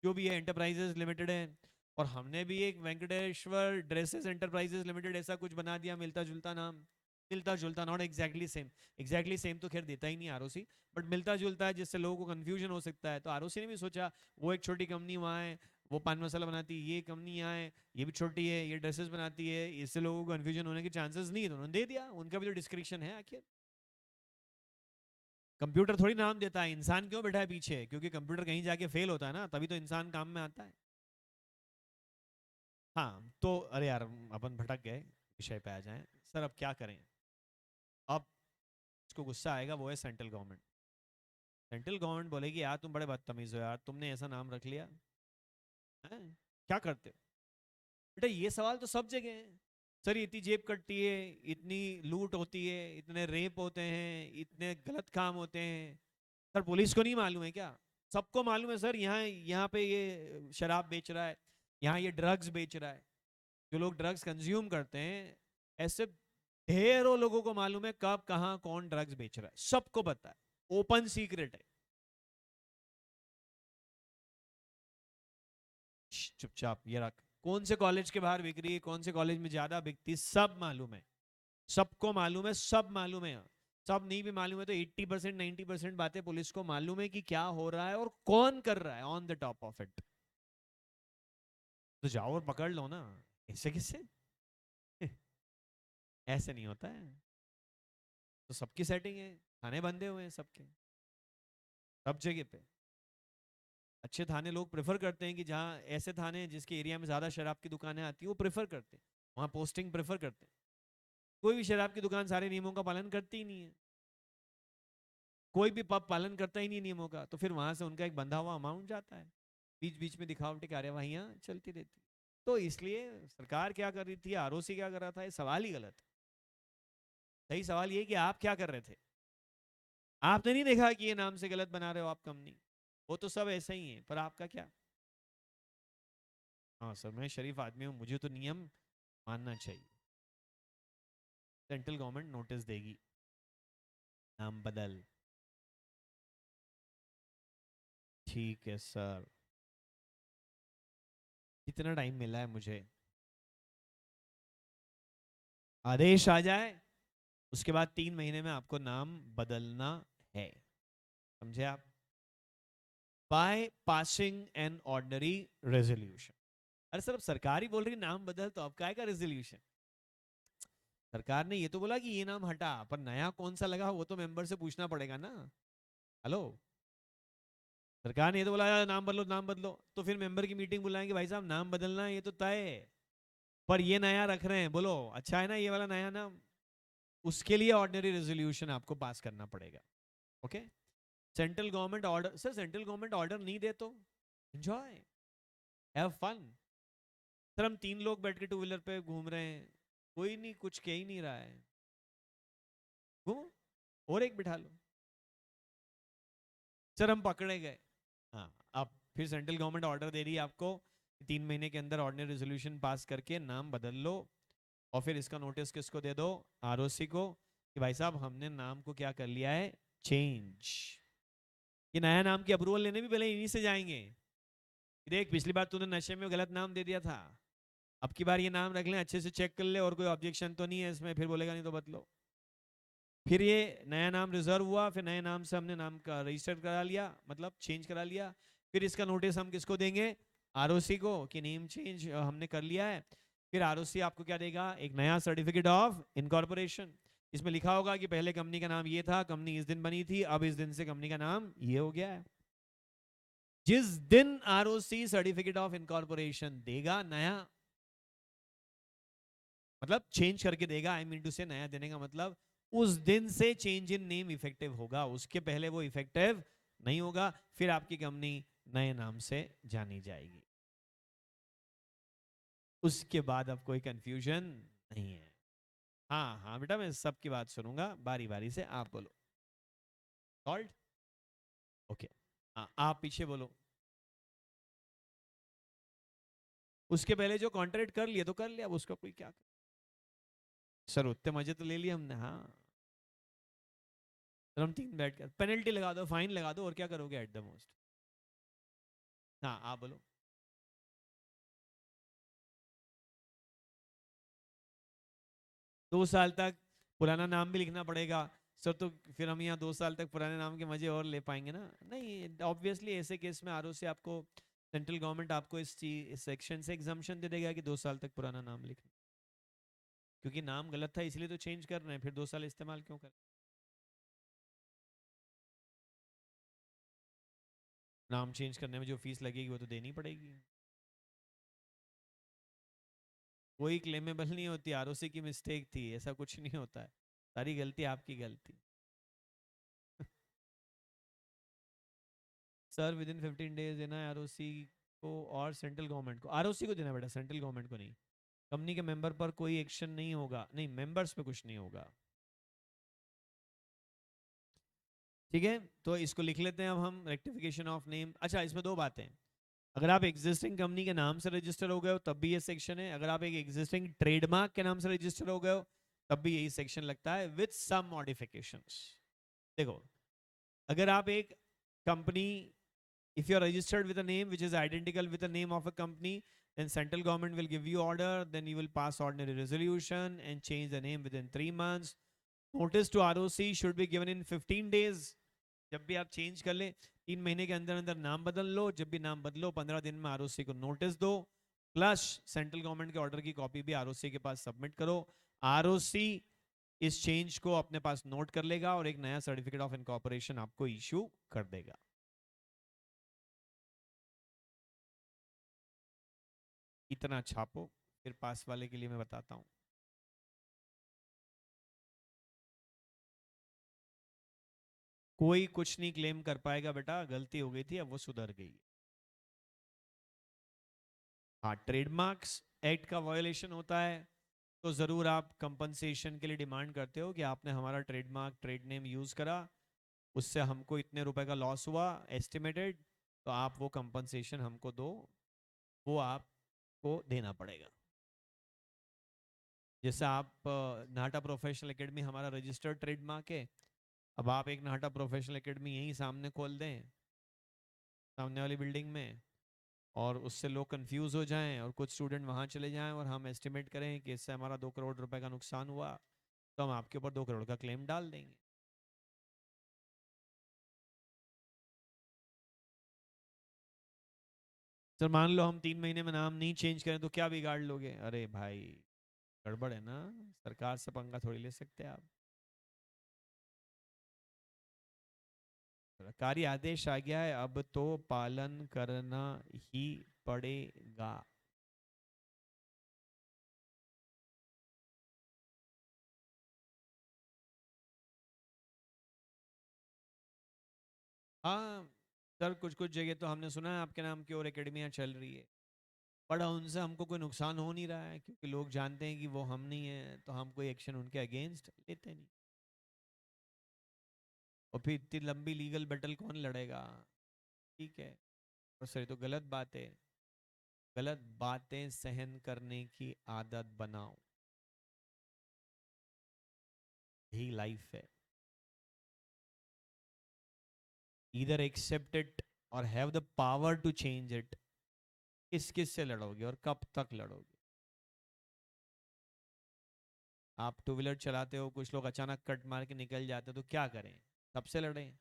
जो भी है एंटरप्राइजेस लिमिटेड है, और हमने भी एक वेंकटेश्वर ड्रेसेस एंटरप्राइजेस लिमिटेड ऐसा कुछ बना दिया, मिलता जुलता नाम। मिलता जुलता, not exactly same. Exactly same तो खैर देता ही नहीं आरओसी, बट मिलता जुलता है, जिससे लोगों को कंफ्यूजन हो सकता है। तो आरओसी ने भी सोचा वो एक छोटी कंपनी वहाँ है, वो पान मसाला बनाती है, ये कंपनी यहाँ है, ये भी छोटी है, ये ड्रेसेस बनाती है, इससे लोगों को कंफ्यूजन होने के चांसेस नहीं है, तो उन्होंने दे दिया। उनका भी तो डिस्क्रिप्शन है आखिर। कंप्यूटर थोड़ी नाम देता है, इंसान क्यों बैठा है पीछे? क्योंकि कंप्यूटर कहीं जाके फेल होता है ना, तभी तो इंसान काम में आता है। हाँ तो अरे यार, अपन भटक गए, विषय पे आ जाएं। सर अब क्या करें? अब इसको गुस्सा आएगा, वो है सेंट्रल गवर्नमेंट। सेंट्रल गवर्नमेंट बोलेगी यार तुम बड़े बदतमीज हो यार, तुमने ऐसा नाम रख लिया है, क्या करते हो? बेटा ये सवाल तो सब जगह है। सर इतनी जेब कटती है, इतनी लूट होती है, इतने रेप होते हैं, इतने गलत काम होते हैं, सर पुलिस को नहीं मालूम है क्या? सबको मालूम है सर। यहाँ यहाँ पे ये शराब बेच रहा है, यहाँ ये ड्रग्स बेच रहा है, जो लोग ड्रग्स कंज्यूम करते हैं, ऐसे ढेरों लोगों को मालूम है कब कहाँ कौन ड्रग्स बेच रहा है, सबको पता है, ओपन सीक्रेट है। चुपचाप ये रख। कौन से कॉलेज के बाहर बिक रही है, कौन से कॉलेज में ज्यादा बिकती, सब मालूम है, सबको मालूम है, सब मालूम है। सब नहीं भी मालूम है तो 80% 90% बातें पुलिस को मालूम है कि क्या हो रहा है और कौन कर रहा है on the top of it. तो जाओ और पकड़ लो ना, ऐसे किससे? ऐसे नहीं होता है। तो सबकी सेटिंग है, थाने बंधे हुए हैं सबके, सब जगह पे। अच्छे थाने लोग प्रेफर करते हैं कि जहाँ ऐसे थाने हैं जिसके एरिया में ज्यादा शराब की दुकानें आती है, वो प्रेफर करते हैं, वहां पोस्टिंग प्रेफर करते हैं। कोई भी शराब की दुकान सारे नियमों का पालन करती ही नहीं है, कोई भी पब पालन करता ही नहीं नियमों का, तो फिर वहां से उनका एक बंधा हुआ अमाउंट जाता है, बीच बीच में दिखावटी कार्यवाहियां चलती रहती। तो इसलिए सरकार क्या कर रही थी, आरओसी क्या कर रहा था, ये सवाल ही गलत है। सही सवाल ये कि आप क्या कर रहे थे। आपने नहीं देखा कि ये नाम से गलत बना रहे हो आप कंपनी, वो तो सब ऐसे ही है, पर आपका क्या? हाँ सर, मैं शरीफ आदमी हूँ, मुझे तो नियम मानना चाहिए। सेंट्रल गवर्नमेंट नोटिस देगी, नाम बदल। ठीक है सर, कितना टाइम मिला है मुझे? आदेश आ जाए उसके बाद 3 महीने में आपको नाम बदलना है, समझे आप? By passing an ordinary resolution. अरे सर अब सरकार ही बोल रही नाम बदल, तो अब काय का रेजोल्यूशन? सरकार ने ये तो बोला कि ये नाम हटा, पर नया कौन सा लगा वो तो मेंबर से पूछना पड़ेगा ना। हेलो, सरकार ने ये तो बोला यार नाम बदलो नाम बदलो, तो फिर मेंबर की मीटिंग बुलाएंगे, भाई साहब नाम बदलना है ये तो तय है, पर ये नया रख रहे हैं, बोलो अच्छा है ना ये वाला नया नाम? उसके लिए ऑर्डिनरी रेजोल्यूशन आपको पास करना पड़ेगा। Okay. Central government order, sir central government order नहीं दे तो एंजॉय, हैव फन। सर हम 3 लोग बैठ के टू व्हीलर पे घूम रहे हैं, कोई नहीं कुछ कह ही नहीं रहा है, घूमो, और एक बिठा लो। सर हम पकड़े गए, हाँ, अब फिर सेंट्रल गवर्नमेंट ऑर्डर दे रही है आपको, 3 महीने के अंदर ऑर्डिनरी रेजोल्यूशन पास करके नाम बदल लो, और फिर इसका नोटिस किसको दे दो? आरओसी को, कि भाई साहब हमने नाम को क्या कर लिया है, चेंज। ये नया नाम की अप्रूवल लेने भी पहले इन्हीं से जाएंगे। देख पिछली बार तूने नशे में गलत नाम दे दिया था, अब की बार ये नाम रख लें, अच्छे से चेक कर ले, और कोई ऑब्जेक्शन तो नहीं है इसमें, फिर बोलेगा नहीं तो बदलो। फिर ये नया नाम रिजर्व हुआ, फिर नए नाम से हमने नाम का रजिस्टर करा लिया, मतलब चेंज करा लिया, फिर इसका नोटिस हम किसको देंगे? आरओसी को, कि नेम चेंज हमने कर लिया है। फिर आरओसी आपको क्या देगा? एक नया सर्टिफिकेट ऑफ इनकॉर्पोरेशन, इसमें लिखा होगा कि पहले कंपनी का नाम ये था, कंपनी इस दिन बनी थी, अब इस दिन से कंपनी का नाम ये हो गया है। जिस दिन आरओसी सर्टिफिकेट ऑफ इनकॉर्पोरेशन देगा नया, मतलब चेंज करके देगा, आई मीन टू से नया देने का मतलब उस दिन से चेंज इन नेम इफेक्टिव होगा, उसके पहले वो इफेक्टिव नहीं होगा, फिर आपकी कंपनी नए नाम से जानी जाएगी। उसके बाद अब कोई कंफ्यूजन नहीं है। हाँ हाँ बेटा, मैं सबकी बात सुनूंगा बारी बारी से, आप बोलो। Salt, okay. हाँ आप पीछे बोलो। उसके पहले जो कॉन्ट्रैक्ट कर लिया तो कर लिया, अब उसका कोई क्या। सर उतने मजे तो ले लिए हमने। हाँ तो हम तीन बैठ कर पेनल्टी लगा दो, फाइन लगा दो, और क्या करोगे एट द मोस्ट। हाँ आप बोलो। 2 साल तक पुराना नाम भी लिखना पड़ेगा सर, तो फिर हम यहाँ 2 साल तक पुराने नाम के मजे और ले पाएंगे ना? नहीं, ऑब्वियसली ऐसे केस में आरओ से आपको सेंट्रल गवर्नमेंट आपको इस चीज, इस सेक्शन से एग्जाम्पशन दे देगा कि 2 साल तक पुराना नाम लिखना, क्योंकि नाम गलत था इसलिए तो चेंज कर रहे हैं, फिर 2 साल इस्तेमाल क्यों कर। नाम चेंज करने में जो फीस लगेगी वो तो देनी पड़ेगी। कोई क्लेमेबल नहीं होती, आरओसी की मिस्टेक थी, ऐसा कुछ नहीं होता है, सारी गलती आपकी गलती। सर विद इन 15 डेज देना है आरओसी को, और सेंट्रल गवर्नमेंट को, आरओसी को देना बेटा, सेंट्रल गवर्नमेंट को नहीं। कंपनी के मेंबर पर कोई एक्शन नहीं होगा, नहीं मेंबर्स पे कुछ नहीं होगा। ठीक है, तो इसको लिख लेते हैं अब हम, रेक्टिफिकेशन ऑफ नेम। अच्छा इसमें दो बातें, अगर आप एग्जिस्टिंग कंपनी के नाम से रजिस्टर हो गए हो तब भी ये सेक्शन है, अगर आप एक एग्जिस्टिंग ट्रेडमार्क के नाम से रजिस्टर हो गए हो तब भी यही सेक्शन लगता है, विद सम मॉडिफिकेशंस। देखो, अगर आप एक company, if you are registered with a name which is identical with the name of a company, then central government will give you order, then you will pass ordinary resolution and change the name within 3 months. Notice to ROC should be given in 15 days. जब भी आप change कर ले 3 महीने के अंदर अंदर नाम बदल लो, जब भी नाम बदलो 15 दिन में आरओसी को नोटिस दो, प्लस सेंट्रल गवर्नमेंट के ऑर्डर की कॉपी भी आरओसी के पास सबमिट करो। आरओसी इस चेंज को अपने पास नोट कर लेगा और एक नया सर्टिफिकेट ऑफ इनकॉर्पोरेशन आपको इशू कर देगा। इतना छापो, फिर पास वाले के लिए मैं बताता हूं। कोई कुछ नहीं क्लेम कर पाएगा बेटा, गलती हो गई थी अब वो सुधर गई। हाँ ट्रेडमार्क्स एक्ट का वायोलेशन होता है तो जरूर आप कंपनसेशन के लिए डिमांड करते हो कि आपने हमारा ट्रेडमार्क, ट्रेड नेम यूज करा, उससे हमको इतने रुपए का लॉस हुआ एस्टिमेटेड, तो आप वो कंपनसेशन हमको दो, वो आपको देना पड़ेगा। जैसे आप नाटा प्रोफेशनल एकेडमी हमारा रजिस्टर्ड ट्रेडमार्क है, अब आप एक नाटा प्रोफेशनल एकेडमी यहीं सामने खोल दें, सामने वाली बिल्डिंग में, और उससे लोग कंफ्यूज हो जाएं और कुछ स्टूडेंट वहां चले जाएं और हम एस्टिमेट करें कि इससे हमारा 2 करोड़ रुपए का नुकसान हुआ, तो हम आपके ऊपर 2 करोड़ का क्लेम डाल देंगे। सर मान लो हम 3 महीने में नाम नहीं चेंज करें तो क्या बिगाड़ लोगे? अरे भाई गड़बड़ है ना, सरकार से पंगा थोड़ी ले सकते आप। सरकारी आदेश आ गया है, अब तो पालन करना ही पड़ेगा। हाँ सर, कुछ कुछ जगह तो हमने सुना है आपके नाम की और एकेडमियां चल रही है, पर उनसे हमको कोई नुकसान हो नहीं रहा है, क्योंकि लोग जानते हैं कि वो हम नहीं है, तो हम कोई एक्शन उनके अगेंस्ट लेते नहीं। और फिर इतनी लंबी लीगल बैटल कौन लड़ेगा? ठीक है, और सर ये तो गलत बात है, गलत बातें सहन करने की आदत बनाओ, यही लाइफ है। इधर एक्सेप्ट इट और have the power to change it. किस किस से लड़ोगे और कब तक लड़ोगे? आप टू व्हीलर चलाते हो, कुछ लोग अचानक कट मार के निकल जाते हो, तो क्या करें? सबसे लड़ें?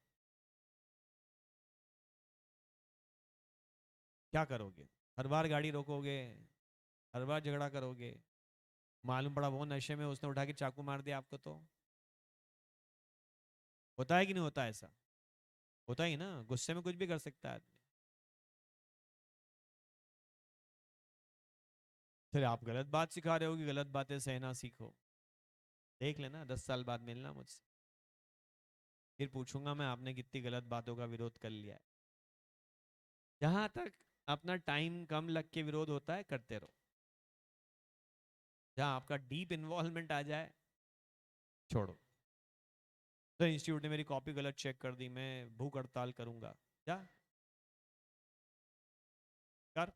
क्या करोगे? हर बार गाड़ी रोकोगे? हर बार झगड़ा करोगे? मालूम पड़ा वो नशे में, उसने उठा के चाकू मार दिया आपको, तो होता है कि नहीं होता? ऐसा होता ही ना, गुस्से में कुछ भी कर सकता है आदमी। फिर आप गलत बात सिखा रहे हो कि गलत बातें सहना सीखो। देख लेना 10 साल बाद मिलना मुझसे, फिर पूछूंगा मैं आपने कितनी गलत बातों का विरोध कर लिया है। जहां तक अपना टाइम कम लग के विरोध होता है करते रहो, जहां आपका डीप इन्वॉल्वमेंट आ जाए छोड़ो। तो इंस्टीट्यूट ने मेरी कॉपी गलत चेक कर दी, मैं भूख हड़ताल करूंगा। क्या कर,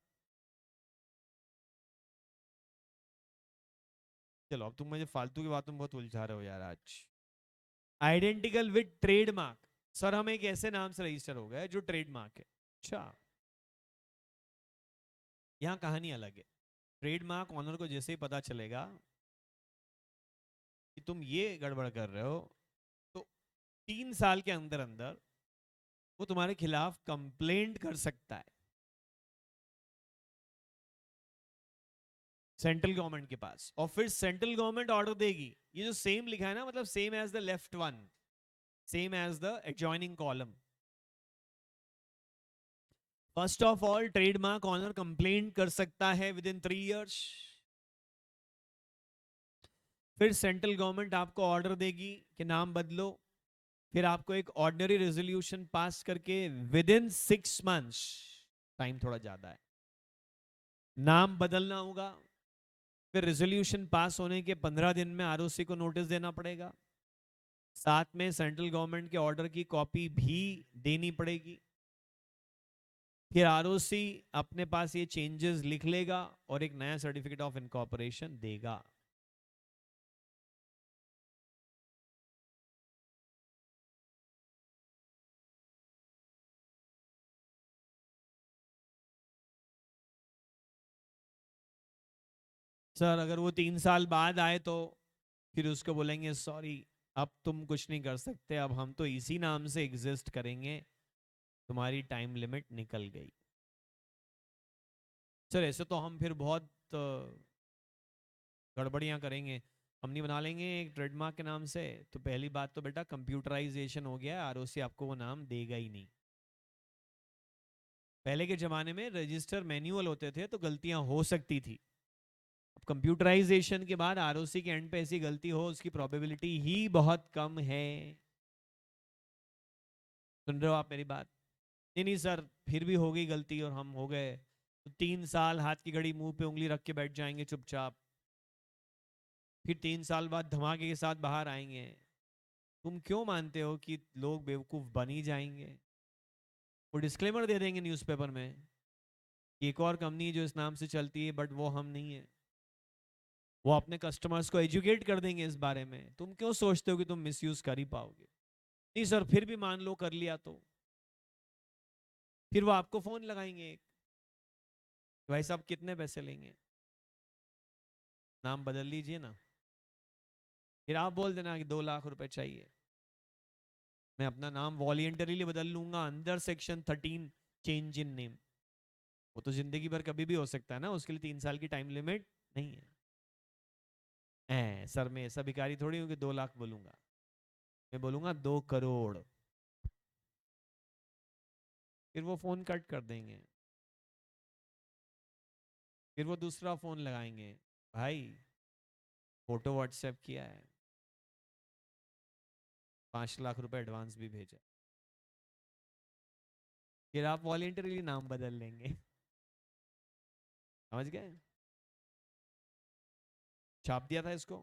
चलो अब तुम मुझे फालतू की बातों में बहुत उलझा रहे हो यार आज। आइडेंटिकल विद ट्रेडमार्क, सर हम एक ऐसे नाम से रजिस्टर हो गए जो ट्रेडमार्क है। अच्छा, यहाँ कहानी अलग है। ट्रेडमार्क ऑनर को जैसे ही पता चलेगा कि तुम ये गड़बड़ कर रहे हो, तो 3 साल के अंदर अंदर वो तुम्हारे खिलाफ कंप्लेंट कर सकता है सेंट्रल गवर्नमेंट के पास, और फिर सेंट्रल गवर्नमेंट ऑर्डर देगी। ये जो सेम लिखा है ना, मतलब same as the left one, same as the adjoining column. First of all trademark owner complaint कर सकता है विद इन 3 इयर्स। फिर सेंट्रल गवर्नमेंट आपको ऑर्डर देगी कि नाम बदलो। फिर आपको एक ऑर्डिनरी रेजोल्यूशन पास करके विद इन 6 मंथ्स, टाइम थोड़ा ज्यादा है, नाम बदलना होगा। फिर रेजोल्यूशन पास होने के 15 दिन में आरओसी को नोटिस देना पड़ेगा, साथ में सेंट्रल गवर्नमेंट के ऑर्डर की कॉपी भी देनी पड़ेगी। फिर आरओसी अपने पास ये चेंजेस लिख लेगा और एक नया सर्टिफिकेट ऑफ इनकॉर्पोरेशन देगा। सर अगर वो 3 साल बाद आए तो फिर उसको बोलेंगे सॉरी, अब तुम कुछ नहीं कर सकते, अब हम तो इसी नाम से एग्जिस्ट करेंगे, तुम्हारी टाइम लिमिट निकल गई। सर ऐसे तो हम फिर बहुत गड़बड़ियां करेंगे। कंपनी बना लेंगे एक ट्रेडमार्क के नाम से, तो पहली बात तो बेटा कंप्यूटराइजेशन हो गया, आरओसी आपको वो नाम देगा ही नहीं। पहले के जमाने में रजिस्टर मैन्युअल होते थे तो गलतियां हो सकती थी। अब कंप्यूटराइजेशन के बाद आरओसी के एंड पे ऐसी गलती हो उसकी प्रोबेबिलिटी ही बहुत कम है। सुन रहे हो आप मेरी बात? नहीं नहीं सर, फिर भी हो गई गलती और हम हो गए तो 3 साल हाथ की घड़ी मुंह पे उंगली रख के बैठ जाएंगे चुपचाप, फिर 3 साल बाद धमाके के साथ बाहर आएंगे। तुम क्यों मानते हो कि लोग बेवकूफ बन ही जाएंगे? वो डिस्क्लेमर दे देंगे न्यूज़पेपर में कि एक और कंपनी जो इस नाम से चलती है बट वो हम नहीं है। वो अपने कस्टमर्स को एजुकेट कर देंगे इस बारे में। तुम क्यों सोचते हो कि तुम मिसयूज कर ही पाओगे? नहीं सर, फिर भी मान लो कर लिया तो फिर वो आपको फोन लगाएंगे भाई साहब कितने पैसे लेंगे, नाम बदल लीजिए ना। फिर आप बोल देना कि 2 लाख रुपए चाहिए, मैं अपना नाम वॉलेंटरीली बदल लूंगा under section 13 change in name. वो तो जिंदगी भर कभी भी हो सकता है ना, उसके लिए 3 साल की टाइम लिमिट नहीं है। सर मैं ऐसा भिखारी थोड़ी हूँ कि 2 लाख बोलूंगा, मैं बोलूंगा 2 करोड़। फिर वो फोन कट कर देंगे, फिर वो दूसरा फोन लगाएंगे, भाई फोटो व्हाट्सएप किया है, 5 लाख रुपए एडवांस भी भेजा। फिर आप वॉलेंटरीली नाम बदल लेंगे। समझ गए? छाप दिया था इसको।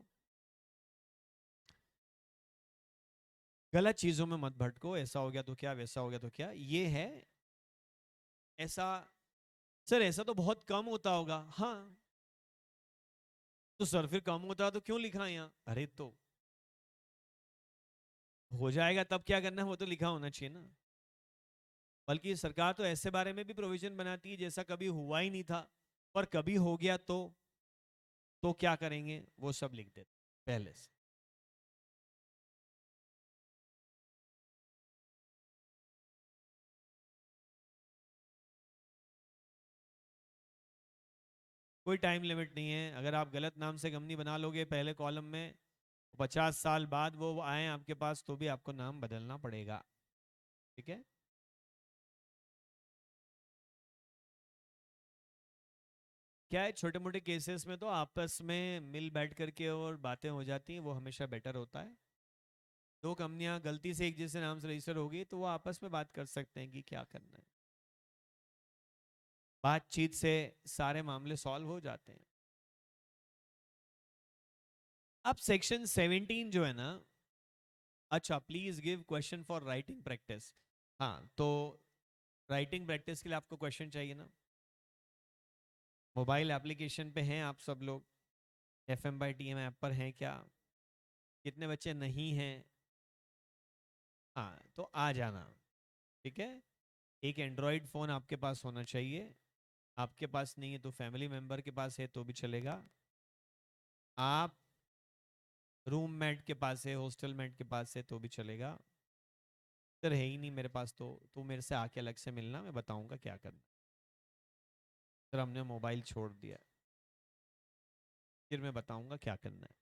गलत चीजों में मत भटको, ऐसा हो गया तो क्या, वैसा हो गया तो क्या, ये है ऐसा। सर ऐसा तो बहुत कम होता होगा। हाँ तो सर फिर कम होता तो क्यों लिखा है यहाँ? अरे तो हो जाएगा तब क्या करना है, वो तो लिखा होना चाहिए ना। बल्कि सरकार तो ऐसे बारे में भी प्रोविजन बनाती है जैसा कभी हुआ ही नहीं था, पर कभी हो गया तो क्या करेंगे वो सब लिख देते पहले से। कोई टाइम लिमिट नहीं है, अगर आप गलत नाम से कंपनी बना लोगे पहले कॉलम में, 50 साल बाद वो आए आपके पास तो भी आपको नाम बदलना पड़ेगा। ठीक है? क्या है, छोटे मोटे केसेस में तो आपस में मिल बैठ करके और बातें हो जाती हैं, वो हमेशा बेटर होता है। दो कंपनियां गलती से एक जैसे नाम से रजिस्टर होगी तो वो आपस में बात कर सकते हैं कि क्या करना है। बातचीत से सारे मामले सॉल्व हो जाते हैं। अब सेक्शन 17 जो है ना, अच्छा please give question for writing practice. हाँ, तो राइटिंग प्रैक्टिस के लिए आपको क्वेश्चन चाहिए ना। मोबाइल एप्लीकेशन पे हैं आप सब लोग, FM/TM ऐप पर हैं क्या? कितने बच्चे नहीं हैं? हाँ, तो आ जाना। ठीक है, एक एंड्रॉयड फ़ोन आपके पास होना चाहिए। आपके पास नहीं है तो फैमिली मेंबर के पास है तो भी चलेगा। आप रूममेट के पास है, हॉस्टल मेट के पास है तो भी चलेगा। सर है ही नहीं मेरे पास तो मेरे से आके अलग से मिलना, मैं बताऊंगा क्या करना। सर हमने मोबाइल छोड़ दिया, फिर मैं बताऊंगा क्या करना है।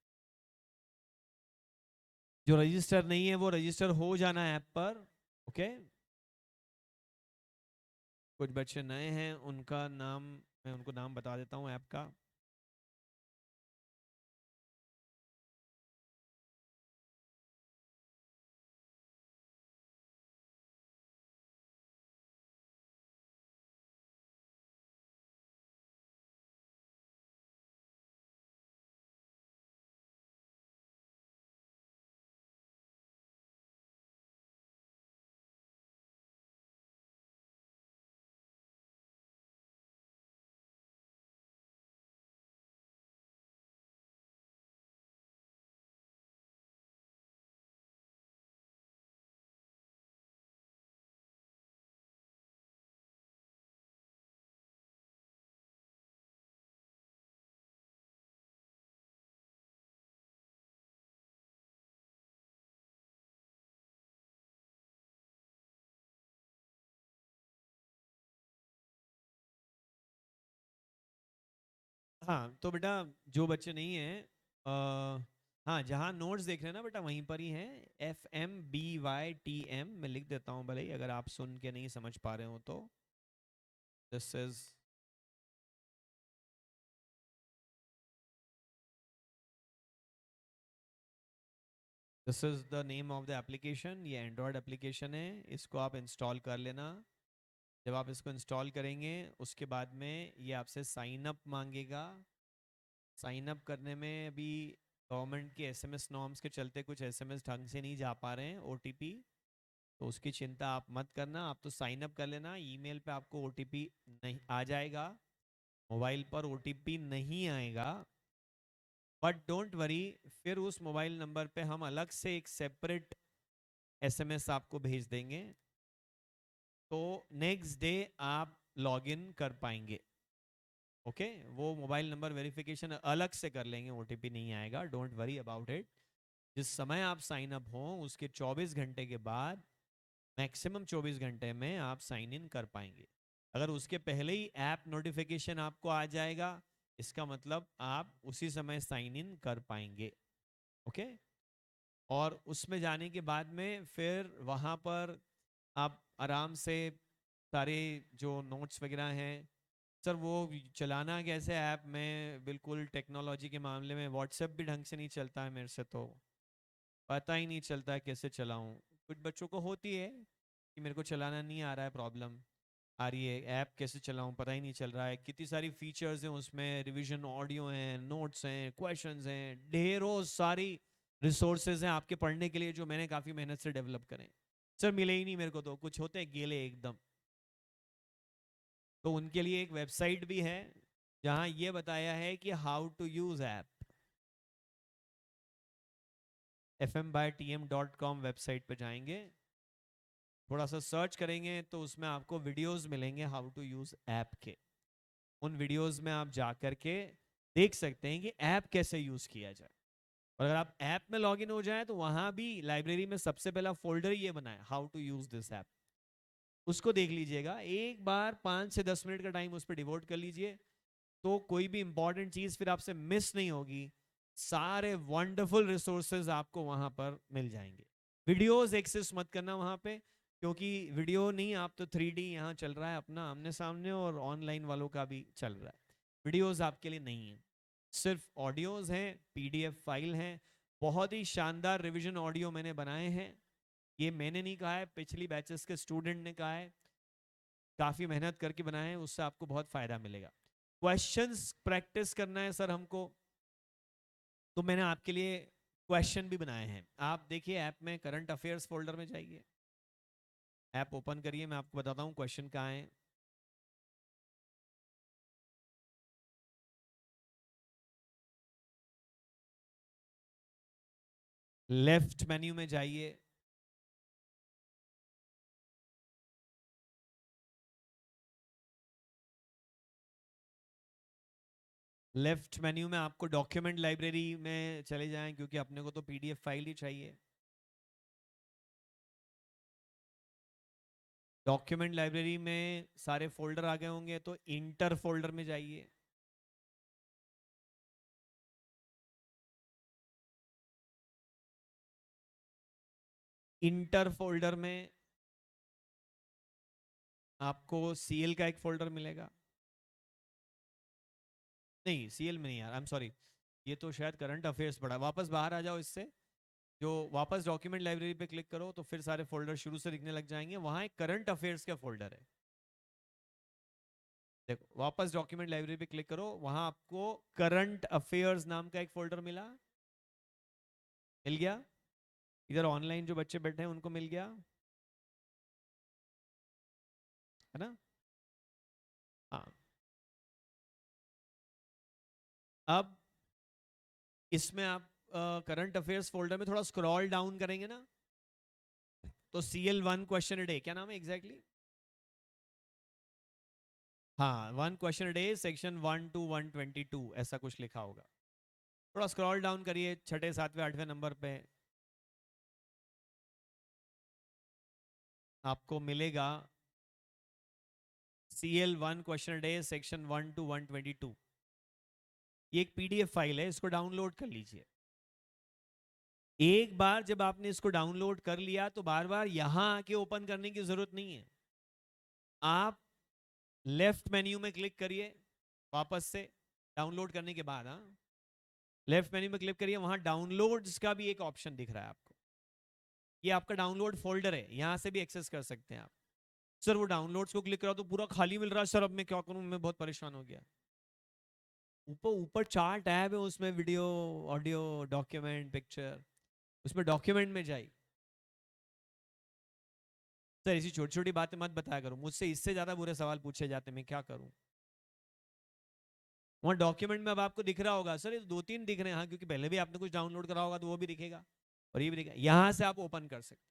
जो रजिस्टर नहीं है वो रजिस्टर हो जाना ऐप पर। ओके, कुछ बच्चे नए हैं, उनका नाम मैं उनको नाम बता देता हूँ ऐप का। हाँ तो बेटा, जो बच्चे नहीं हैं, हाँ जहाँ नोट्स देख रहे हैं ना बेटा वहीं पर ही हैं। FMBYTM मैं लिख देता हूँ, भले ही अगर आप सुन के नहीं समझ पा रहे हो तो। This is this is the name of the application. ये एंड्रॉयड एप्लीकेशन है, इसको आप इंस्टॉल कर लेना। जब आप इसको इंस्टॉल करेंगे उसके बाद में ये आपसे साइन अप मांगेगा। साइन अप करने में अभी गवर्नमेंट के SMS नॉर्म्स के चलते कुछ SMS ढंग से नहीं जा पा रहे हैं, OTP। तो उसकी चिंता आप मत करना, आप तो साइन अप कर लेना। ईमेल पे आपको OTP नहीं आ जाएगा, मोबाइल पर OTP नहीं आएगा। बट डोंट वरी, फिर उस मोबाइल नंबर पे हम अलग से एक सेपरेट SMS आपको भेज देंगे, तो नेक्स्ट डे आप लॉगिन कर पाएंगे। ओके, वो मोबाइल नंबर वेरिफिकेशन अलग से कर लेंगे, OTP नहीं आएगा, डोंट वरी अबाउट इट। जिस समय आप साइन अप हो उसके 24 घंटे के बाद, मैक्सिमम 24 घंटे में आप साइन इन कर पाएंगे। अगर उसके पहले ही ऐप नोटिफिकेशन आपको आ जाएगा, इसका मतलब आप उसी समय साइन इन कर पाएंगे। ओके, और उसमें जाने के बाद में फिर वहाँ पर आप आराम से सारे जो नोट्स वगैरह हैं, सर वो चलाना कैसे ऐप में, बिल्कुल टेक्नोलॉजी के मामले में व्हाट्सएप भी ढंग से नहीं चलता है मेरे से, तो पता ही नहीं चलता है कैसे चलाऊं। कुछ बच्चों को होती है कि मेरे को चलाना नहीं आ रहा है, प्रॉब्लम आ रही है, ऐप कैसे चलाऊं पता ही नहीं चल रहा है। कितनी सारी फीचर्स हैं उसमें, रिवीजन ऑडियो हैं, नोट्स हैं, क्वेश्चंस हैं, ढेरों सारी रिसोर्सेज हैं आपके पढ़ने के लिए जो मैंने काफ़ी मेहनत से डेवलप करें। सर मिले ही नहीं मेरे को, तो कुछ होते हैं गेले एकदम। तो उनके लिए एक वेबसाइट भी है जहां ये बताया है कि how to use app. FM/TM.com website पे जाएंगे, थोड़ा सा सर्च करेंगे तो उसमें आपको वीडियोस मिलेंगे हाउ टू यूज ऐप के। उन वीडियोस में आप जा करके देख सकते हैं कि ऐप कैसे यूज किया जाए। और अगर आप ऐप में लॉगिन हो जाए तो वहां भी लाइब्रेरी में सबसे पहला फोल्डर ये बना है, how to use this app. उसको देख लीजिएगा, एक बार 5 से 10 मिनट का टाइम उस पर डिवोट कर लीजिए, तो कोई भी इंपॉर्टेंट चीज फिर आपसे मिस नहीं होगी। सारे वंडरफुल रिसोर्सेज आपको वहां पर मिल जाएंगे। वीडियोस एक्सेस मत करना वहां पे, क्योंकि वीडियो नहीं, आप तो 3D यहाँ चल रहा है अपना आमने सामने, और ऑनलाइन वालों का भी चल रहा है। वीडियोस आपके लिए नहीं है, सिर्फ ऑडियोज हैं, पीडीएफ फाइल हैं। बहुत ही शानदार रिवीजन ऑडियो मैंने बनाए हैं। ये मैंने नहीं कहा है, पिछली बैचेस के स्टूडेंट ने कहा है, काफी मेहनत करके बनाए हैं, उससे आपको बहुत फायदा मिलेगा। क्वेश्चंस प्रैक्टिस करना है सर हमको, तो मैंने आपके लिए क्वेश्चन भी बनाए हैं। आप देखिए ऐप में करंट अफेयर्स फोल्डर में जाइए, ऐप ओपन करिए, मैं आपको बताता हूँ क्वेश्चन कहाँ है। लेफ्ट मेन्यू में जाइए, लेफ्ट मेन्यू में आपको डॉक्यूमेंट लाइब्रेरी में चले जाएं, क्योंकि अपने को तो पीडीएफ फाइल ही चाहिए। डॉक्यूमेंट लाइब्रेरी में सारे फोल्डर आ गए होंगे, तो इंटर फोल्डर में जाइए। इंटर फोल्डर में आपको सीएल का एक फोल्डर मिलेगा। नहीं, सीएल में नहीं यार, आई एम सॉरी, ये तो शायद करंट अफेयर्स पड़ा। वापस बाहर आ जाओ इससे, जो वापस डॉक्यूमेंट लाइब्रेरी पे क्लिक करो तो फिर सारे फोल्डर शुरू से दिखने लग जाएंगे। वहां एक करंट अफेयर्स का फोल्डर है, देखो वापस डॉक्यूमेंट लाइब्रेरी पे क्लिक करो, वहां आपको करंट अफेयर्स नाम का एक फोल्डर मिला, मिल गया। इधर ऑनलाइन जो बच्चे बैठे हैं उनको मिल गया है ना। हाँ, अब इसमें आप करंट अफेयर्स फोल्डर में थोड़ा स्क्रॉल डाउन करेंगे ना, तो CL1 क्वेश्चन डे, क्या नाम है एग्जैक्टली exactly? हाँ, 1 क्वेश्चन डे सेक्शन 1 to 122 ऐसा कुछ लिखा होगा। थोड़ा स्क्रॉल डाउन करिए, छठे सातवें आठवें नंबर पे आपको मिलेगा CL1 question day section 1 to 122। ये एक पीडीएफ फाइल है, इसको डाउनलोड कर लीजिए। एक बार जब आपने इसको डाउनलोड कर लिया तो बार बार यहां आके ओपन करने की जरूरत नहीं है। आप लेफ्ट मेन्यू में क्लिक करिए, वापस से डाउनलोड करने के बाद, हाँ लेफ्ट मेन्यू में क्लिक करिए, वहां डाउनलोड्स का भी एक ऑप्शन दिख रहा है आपको। ये आपका डाउनलोड फोल्डर है, यहां से भी एक्सेस कर सकते हैं आप। सर वो डाउनलोड्स को क्लिक करा तो पूरा खाली मिल रहा है सर, अब मैं क्या करूं, मैं बहुत परेशान हो गया। ऊपर ऊपर 4 टैब है, उसमें वीडियो, ऑडियो, डॉक्यूमेंट, पिक्चर, उसमें डॉक्यूमेंट में जाइए। सर ऐसी छोटी छोटी बातें मत बताया करो, मुझसे इससे ज्यादा बुरे सवाल पूछे जाते, मैं क्या करूं। वहाँ डॉक्यूमेंट में अब आपको दिख रहा होगा सर, ये 2 3 दिख रहे हैं, हाँ क्योंकि पहले भी आपने कुछ डाउनलोड करा होगा तो वो भी दिखेगा, और ये भी दिखेगा। यहाँ से आप ओपन कर सकते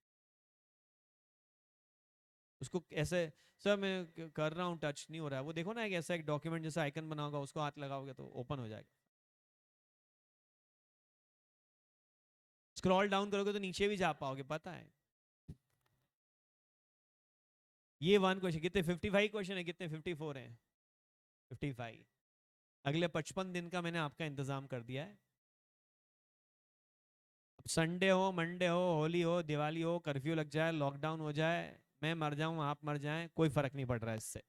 उसको ऐसे। सर मैं कर रहा हूँ, टच नहीं हो रहा है, वो देखो ना एक ऐसा एक डॉक्यूमेंट जैसा आइकन बना होगा, उसको हाथ लगाओगे तो ओपन हो जाएगा। स्क्रॉल डाउन करोगे तो नीचे भी जा पाओगे, पता है। ये 1 क्वेश्चन, कितने 55 क्वेश्चन है, कितने 54 हैं, 55। अगले 55 दिन का मैंने आपका इंतजाम कर दिया है। अब संडे हो, मंडे हो, होली हो, दिवाली हो, कर्फ्यू लग जाए, लॉकडाउन हो जाए, मैं मर जाऊं, आप मर जाएं, कोई फर्क नहीं पड़ रहा है इससे।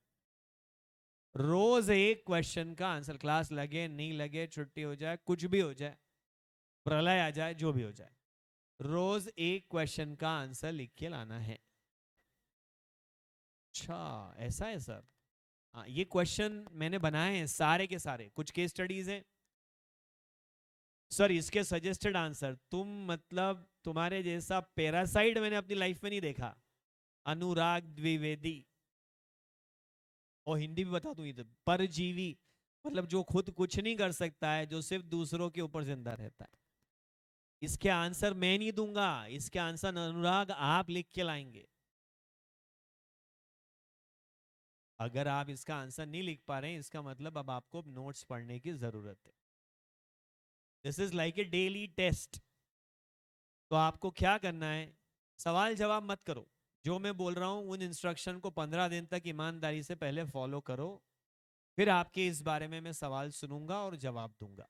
रोज एक क्वेश्चन का आंसर, क्लास लगे नहीं लगे, छुट्टी हो जाए, कुछ भी हो जाए, प्रलय आ जाए, जो भी हो जाए, रोज एक क्वेश्चन का आंसर लिख के लाना है। अच्छा, ऐसा है सर। हाँ, ये क्वेश्चन मैंने बनाए हैं सारे के सारे, कुछ केस स्टडीज हैं सर, इसके सजेस्टेड आंसर, तुम मतलब तुम्हारे जैसा पैरासाइट मैंने अपनी लाइफ में नहीं देखा। अनुराग द्विवेदी, और हिंदी भी बता दूं इधर, परजीवी, मतलब जो खुद कुछ नहीं कर सकता है, जो सिर्फ दूसरों के ऊपर जिंदा रहता है। इसके आंसर मैं नहीं दूंगा, इसके आंसर अनुराग आप लिख के लाएंगे। अगर आप इसका आंसर नहीं लिख पा रहे हैं, इसका मतलब अब आपको नोट्स पढ़ने की जरूरत है। This is like a daily test. तो आपको क्या करना है, सवाल जवाब मत करो, जो मैं बोल रहा हूं उन इंस्ट्रक्शन को 15 दिन तक ईमानदारी से पहले फॉलो करो, फिर आपके इस बारे में मैं सवाल सुनूंगा और जवाब दूंगा।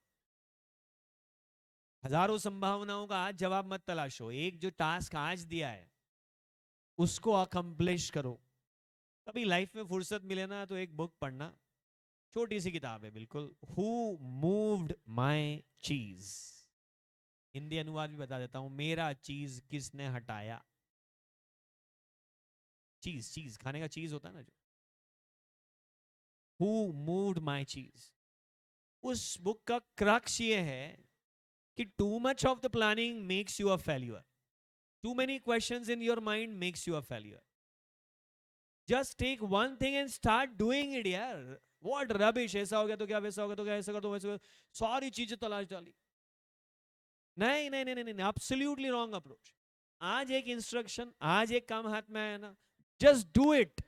हजारों संभावनाओं का आज जवाब मत तलाशो, एक जो टास्क आज दिया है उसको अकम्प्लिश करो। कभी लाइफ में फुर्सत मिले ना तो एक बुक पढ़ना, छोटी सी किताब है बिल्कुल। हु मूव्ड माई चीज, हिंदी अनुवाद भी बता देता हूं, मेरा चीज किसने हटाया। चीज, चीज खाने का चीज होता है ना जो, हु मूव्ड माई चीज। उस बुक का क्रक्स ये है कि too much of the planning makes you a failure, too many questions in your mind makes you a failure. Just take one thing and start doing it यार। What rubbish, ऐसा हो गया तो क्या, वैसा हो गया तो क्या, ऐसा कर तो वैसा, सारी चीजें तलाश डाली। नहीं नहीं नहीं नहीं, एब्सोल्युटली रॉन्ग अप्रोच। आज एक इंस्ट्रक्शन, आज एक काम हाथ में आया ना, just do it.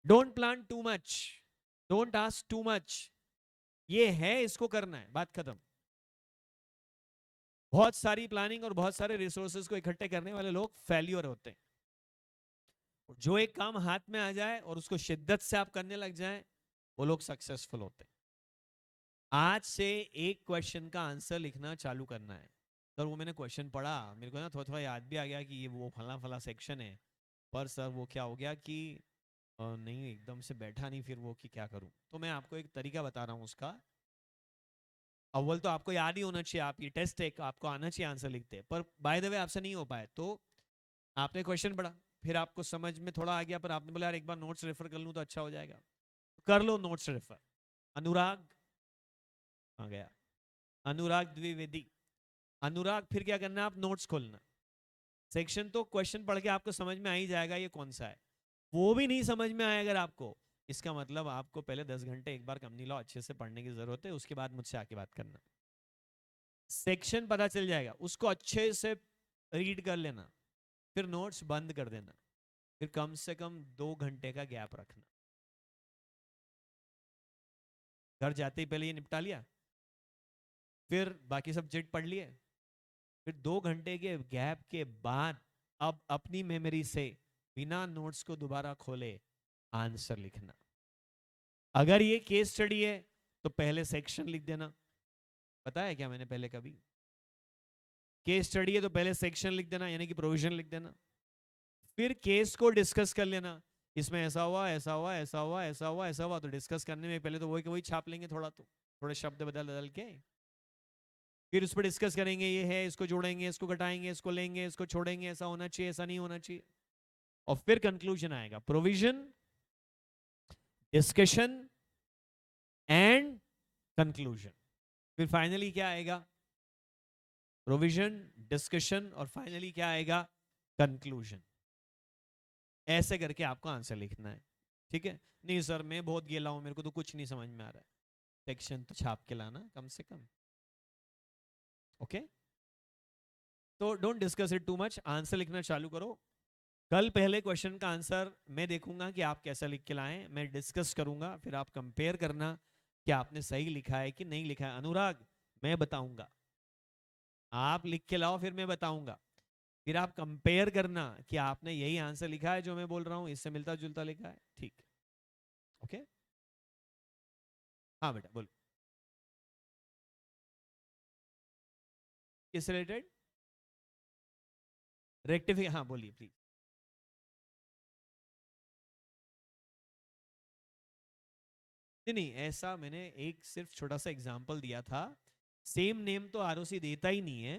Don't plan too much, don't ask too much. ये है, इसको करना है, बात खत्म। बहुत सारी प्लानिंग और बहुत सारे रिसोर्सेज को इकट्ठे करने वाले लोग फेल्यूर होते हैं। जो एक काम हाथ में आ जाए और उसको शिद्दत से आप करने लग जाएं, वो लोग सक्सेसफुल होते हैं। आज से एक क्वेश्चन का आंसर लिखना चालू करना है। सर वो मैंने क्वेश्चन पढ़ा, मेरे को ना थोड़ा थोड़ा याद भी आ गया कि ये वो फला फला सेक्शन है, पर सर वो क्या हो गया कि नहीं एकदम से बैठा नहीं, फिर वो कि क्या करूं। तो मैं आपको एक तरीका बता रहा हूं उसका। अव्वल तो आपको याद ही होना चाहिए, आप ये टेस्ट है, आपको आना चाहिए आंसर लिखते, पर बाय द वे आपसे नहीं हो पाए तो आपने क्वेश्चन पढ़ा, फिर आपको समझ में थोड़ा आ गया, पर आपने बोला यार एक बार नोट्स रेफर कर लूं तो अच्छा हो जाएगा, कर लो नोट्स रेफर। अनुराग आ गया, अनुराग द्विवेदी। अनुराग, फिर क्या करना है, आप नोट्स खोलना। सेक्शन तो क्वेश्चन पढ़ के आपको समझ में आ ही जाएगा ये कौन सा है। वो भी नहीं समझ में आए अगर आपको, इसका मतलब आपको पहले 10 घंटे एक बार कंपनी लॉ अच्छे से पढ़ने की जरूरत है, उसके बाद मुझसे आके बात करना। सेक्शन पता चल जाएगा, उसको अच्छे से रीड कर लेना, फिर नोट्स बंद कर देना, फिर कम से कम 2 घंटे का गैप रखना। घर जाते ही पहले ये निपटा लिया, फिर बाकी सब चिट पढ़ लिए, फिर 2 घंटे के गैप के बाद अब अपनी मेमोरी से बिना नोट्स को दोबारा खोले आंसर लिखना। अगर ये केस स्टडी है तो पहले सेक्शन लिख देना, पता है क्या मैंने पहले कभी, केस स्टडी है तो पहले सेक्शन लिख देना, यानी कि प्रोविजन लिख देना, फिर केस को डिस्कस कर लेना, इसमें ऐसा हुआ, ऐसा हुआ, ऐसा हुआ, ऐसा हुआ, ऐसा हुआ, तो डिस्कस करने में पहले तो वही छाप लेंगे, थोड़ा तो थोड़े शब्द बदल बदल के, फिर उस पर डिस्कस करेंगे, ये है, इसको जोड़ेंगे, इसको घटाएंगे, इसको लेंगे, इसको छोड़ेंगे, ऐसा होना चाहिए, ऐसा नहीं होना चाहिए, और फिर कंक्लूजन आएगा, प्रोविजन, डिस्कशन एंड कंक्लूजन। फिर फाइनली क्या आएगा, प्रोविजन, डिस्कशन और फाइनली क्या आएगा, कंक्लूजन। ऐसे करके आपको आंसर लिखना है, ठीक है। नहीं सर मैं बहुत गेला हूं, मेरे को तो कुछ नहीं समझ में आ रहा है, सेक्शन तो छाप के लाना कम से कम, ओके। तो don't discuss it too much, answer लिखना चालू करो। कल पहले क्वेश्चन का आंसर मैं देखूंगा कि आप कैसा लिख के लाएं, मैं डिस्कस करूंगा, फिर आप कंपेयर करना कि आपने सही लिखा है कि नहीं लिखा है। अनुराग मैं बताऊंगा, आप लिख के लाओ फिर मैं बताऊंगा, फिर आप कंपेयर करना कि आपने यही आंसर लिखा है जो मैं बोल रहा हूं, इससे मिलता जुलता लिखा है, ठीक, ओके। हाँ बेटा बोलो, किस रिलेटेड, रेक्टिफिक, हाँ बोलिए प्लीज। नहीं नहीं, ऐसा मैंने एक सिर्फ छोटा सा एग्जांपल दिया था, सेम नेम तो आरओसी देता ही नहीं है,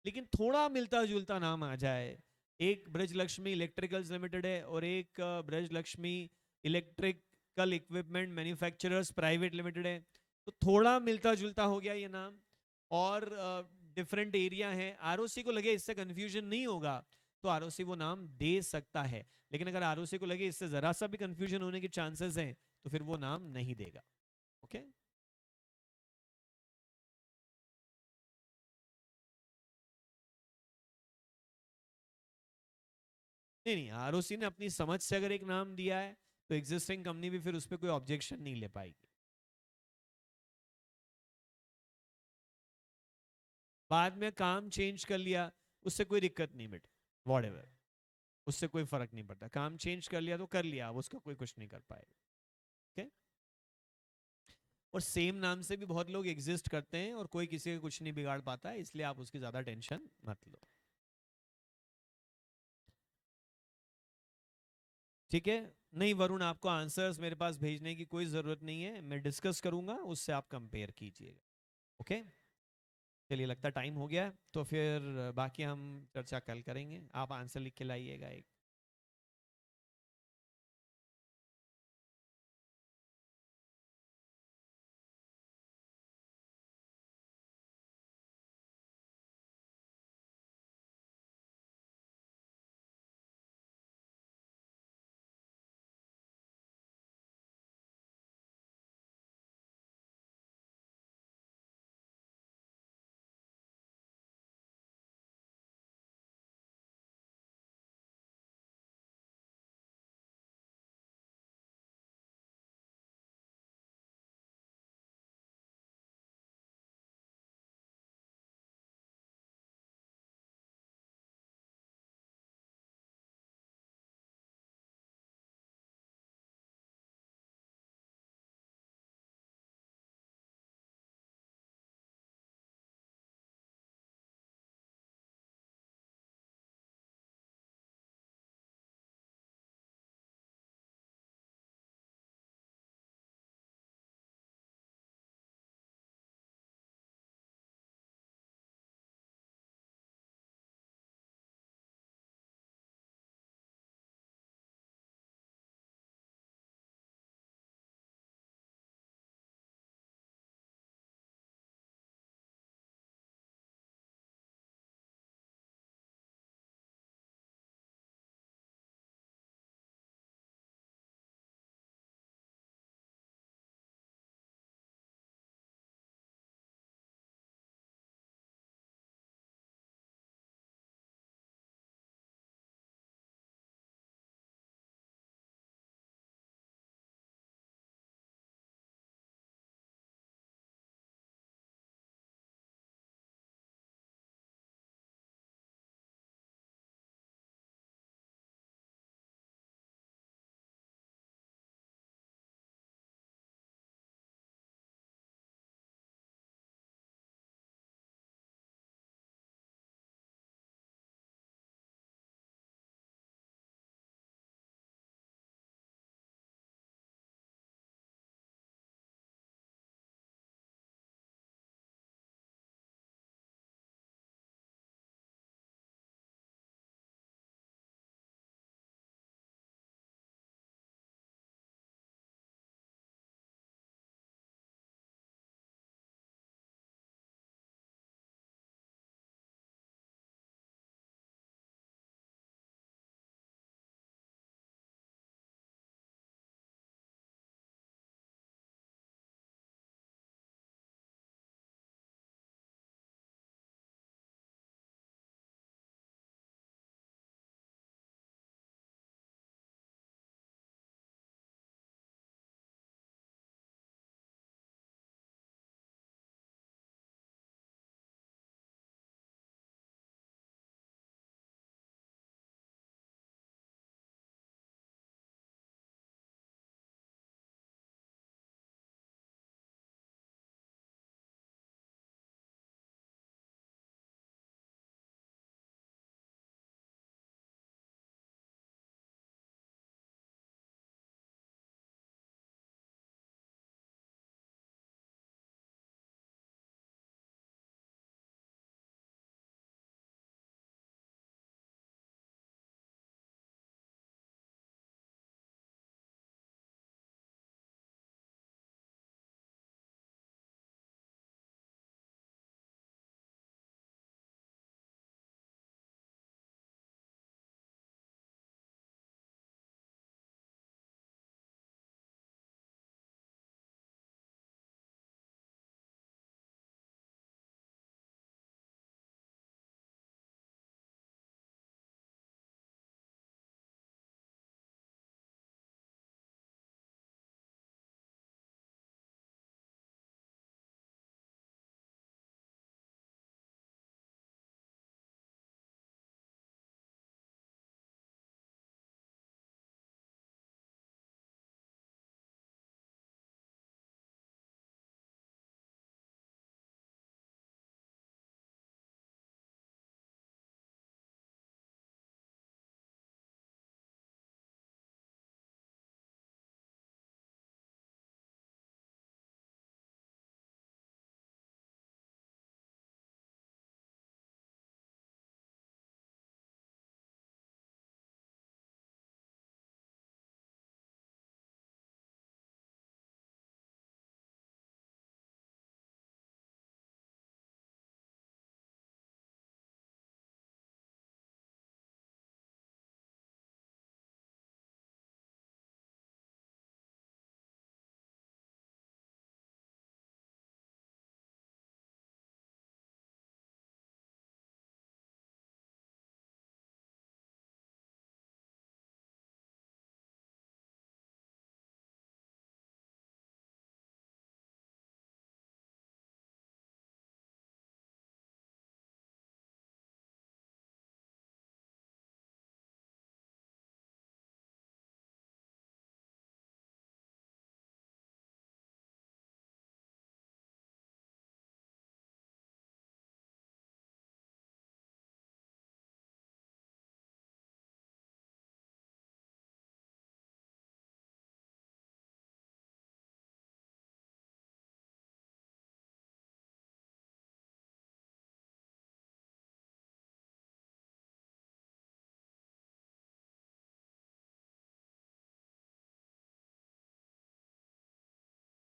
लेकिन थोड़ा मिलता जुलता नाम आ जाए, एक ब्रजलक्ष्मी इलेक्ट्रिकल्स लिमिटेड है और एक Brajlakshmi electrical equipment manufacturers private limited है, तो थोड़ा मिलता जुलता हो गया ये नाम, और डिफरेंट एरिया है, आरओसी को लगे इससे कंफ्यूजन नहीं होगा तो आरओसी वो नाम दे सकता है, लेकिन अगर आरओसी को लगे इससे जरा सा भी कंफ्यूजन होने के चांसेस हैं तो फिर वो नाम नहीं देगा, ओके। नहीं नहीं, आरओसी ने अपनी समझ से अगर एक नाम दिया है तो एग्जिस्टिंग कंपनी भी फिर उस पर कोई ऑब्जेक्शन नहीं ले पाएगी। बाद में काम चेंज कर लिया उससे कोई दिक्कत नहीं बेटे, वॉट, उससे कोई फर्क नहीं पड़ता, काम चेंज कर लिया तो कर लिया, अब उसका कोई कुछ नहीं कर पाएगा, ओके। और सेम नाम से भी बहुत लोग एग्जिस्ट करते हैं और कोई किसी का कुछ नहीं बिगाड़ पाता है, इसलिए आप उसकी ज्यादा टेंशन मत लो, ठीक है। नहीं वरुण, आपको आंसर्स मेरे पास भेजने की कोई ज़रूरत नहीं है, मैं डिस्कस करूंगा, उससे आप कंपेयर कीजिएगा। ओके, चलिए लगता टाइम हो गया है, तो फिर बाकी हम चर्चा कल करेंगे। आप आंसर लिख के लाइएगा एक।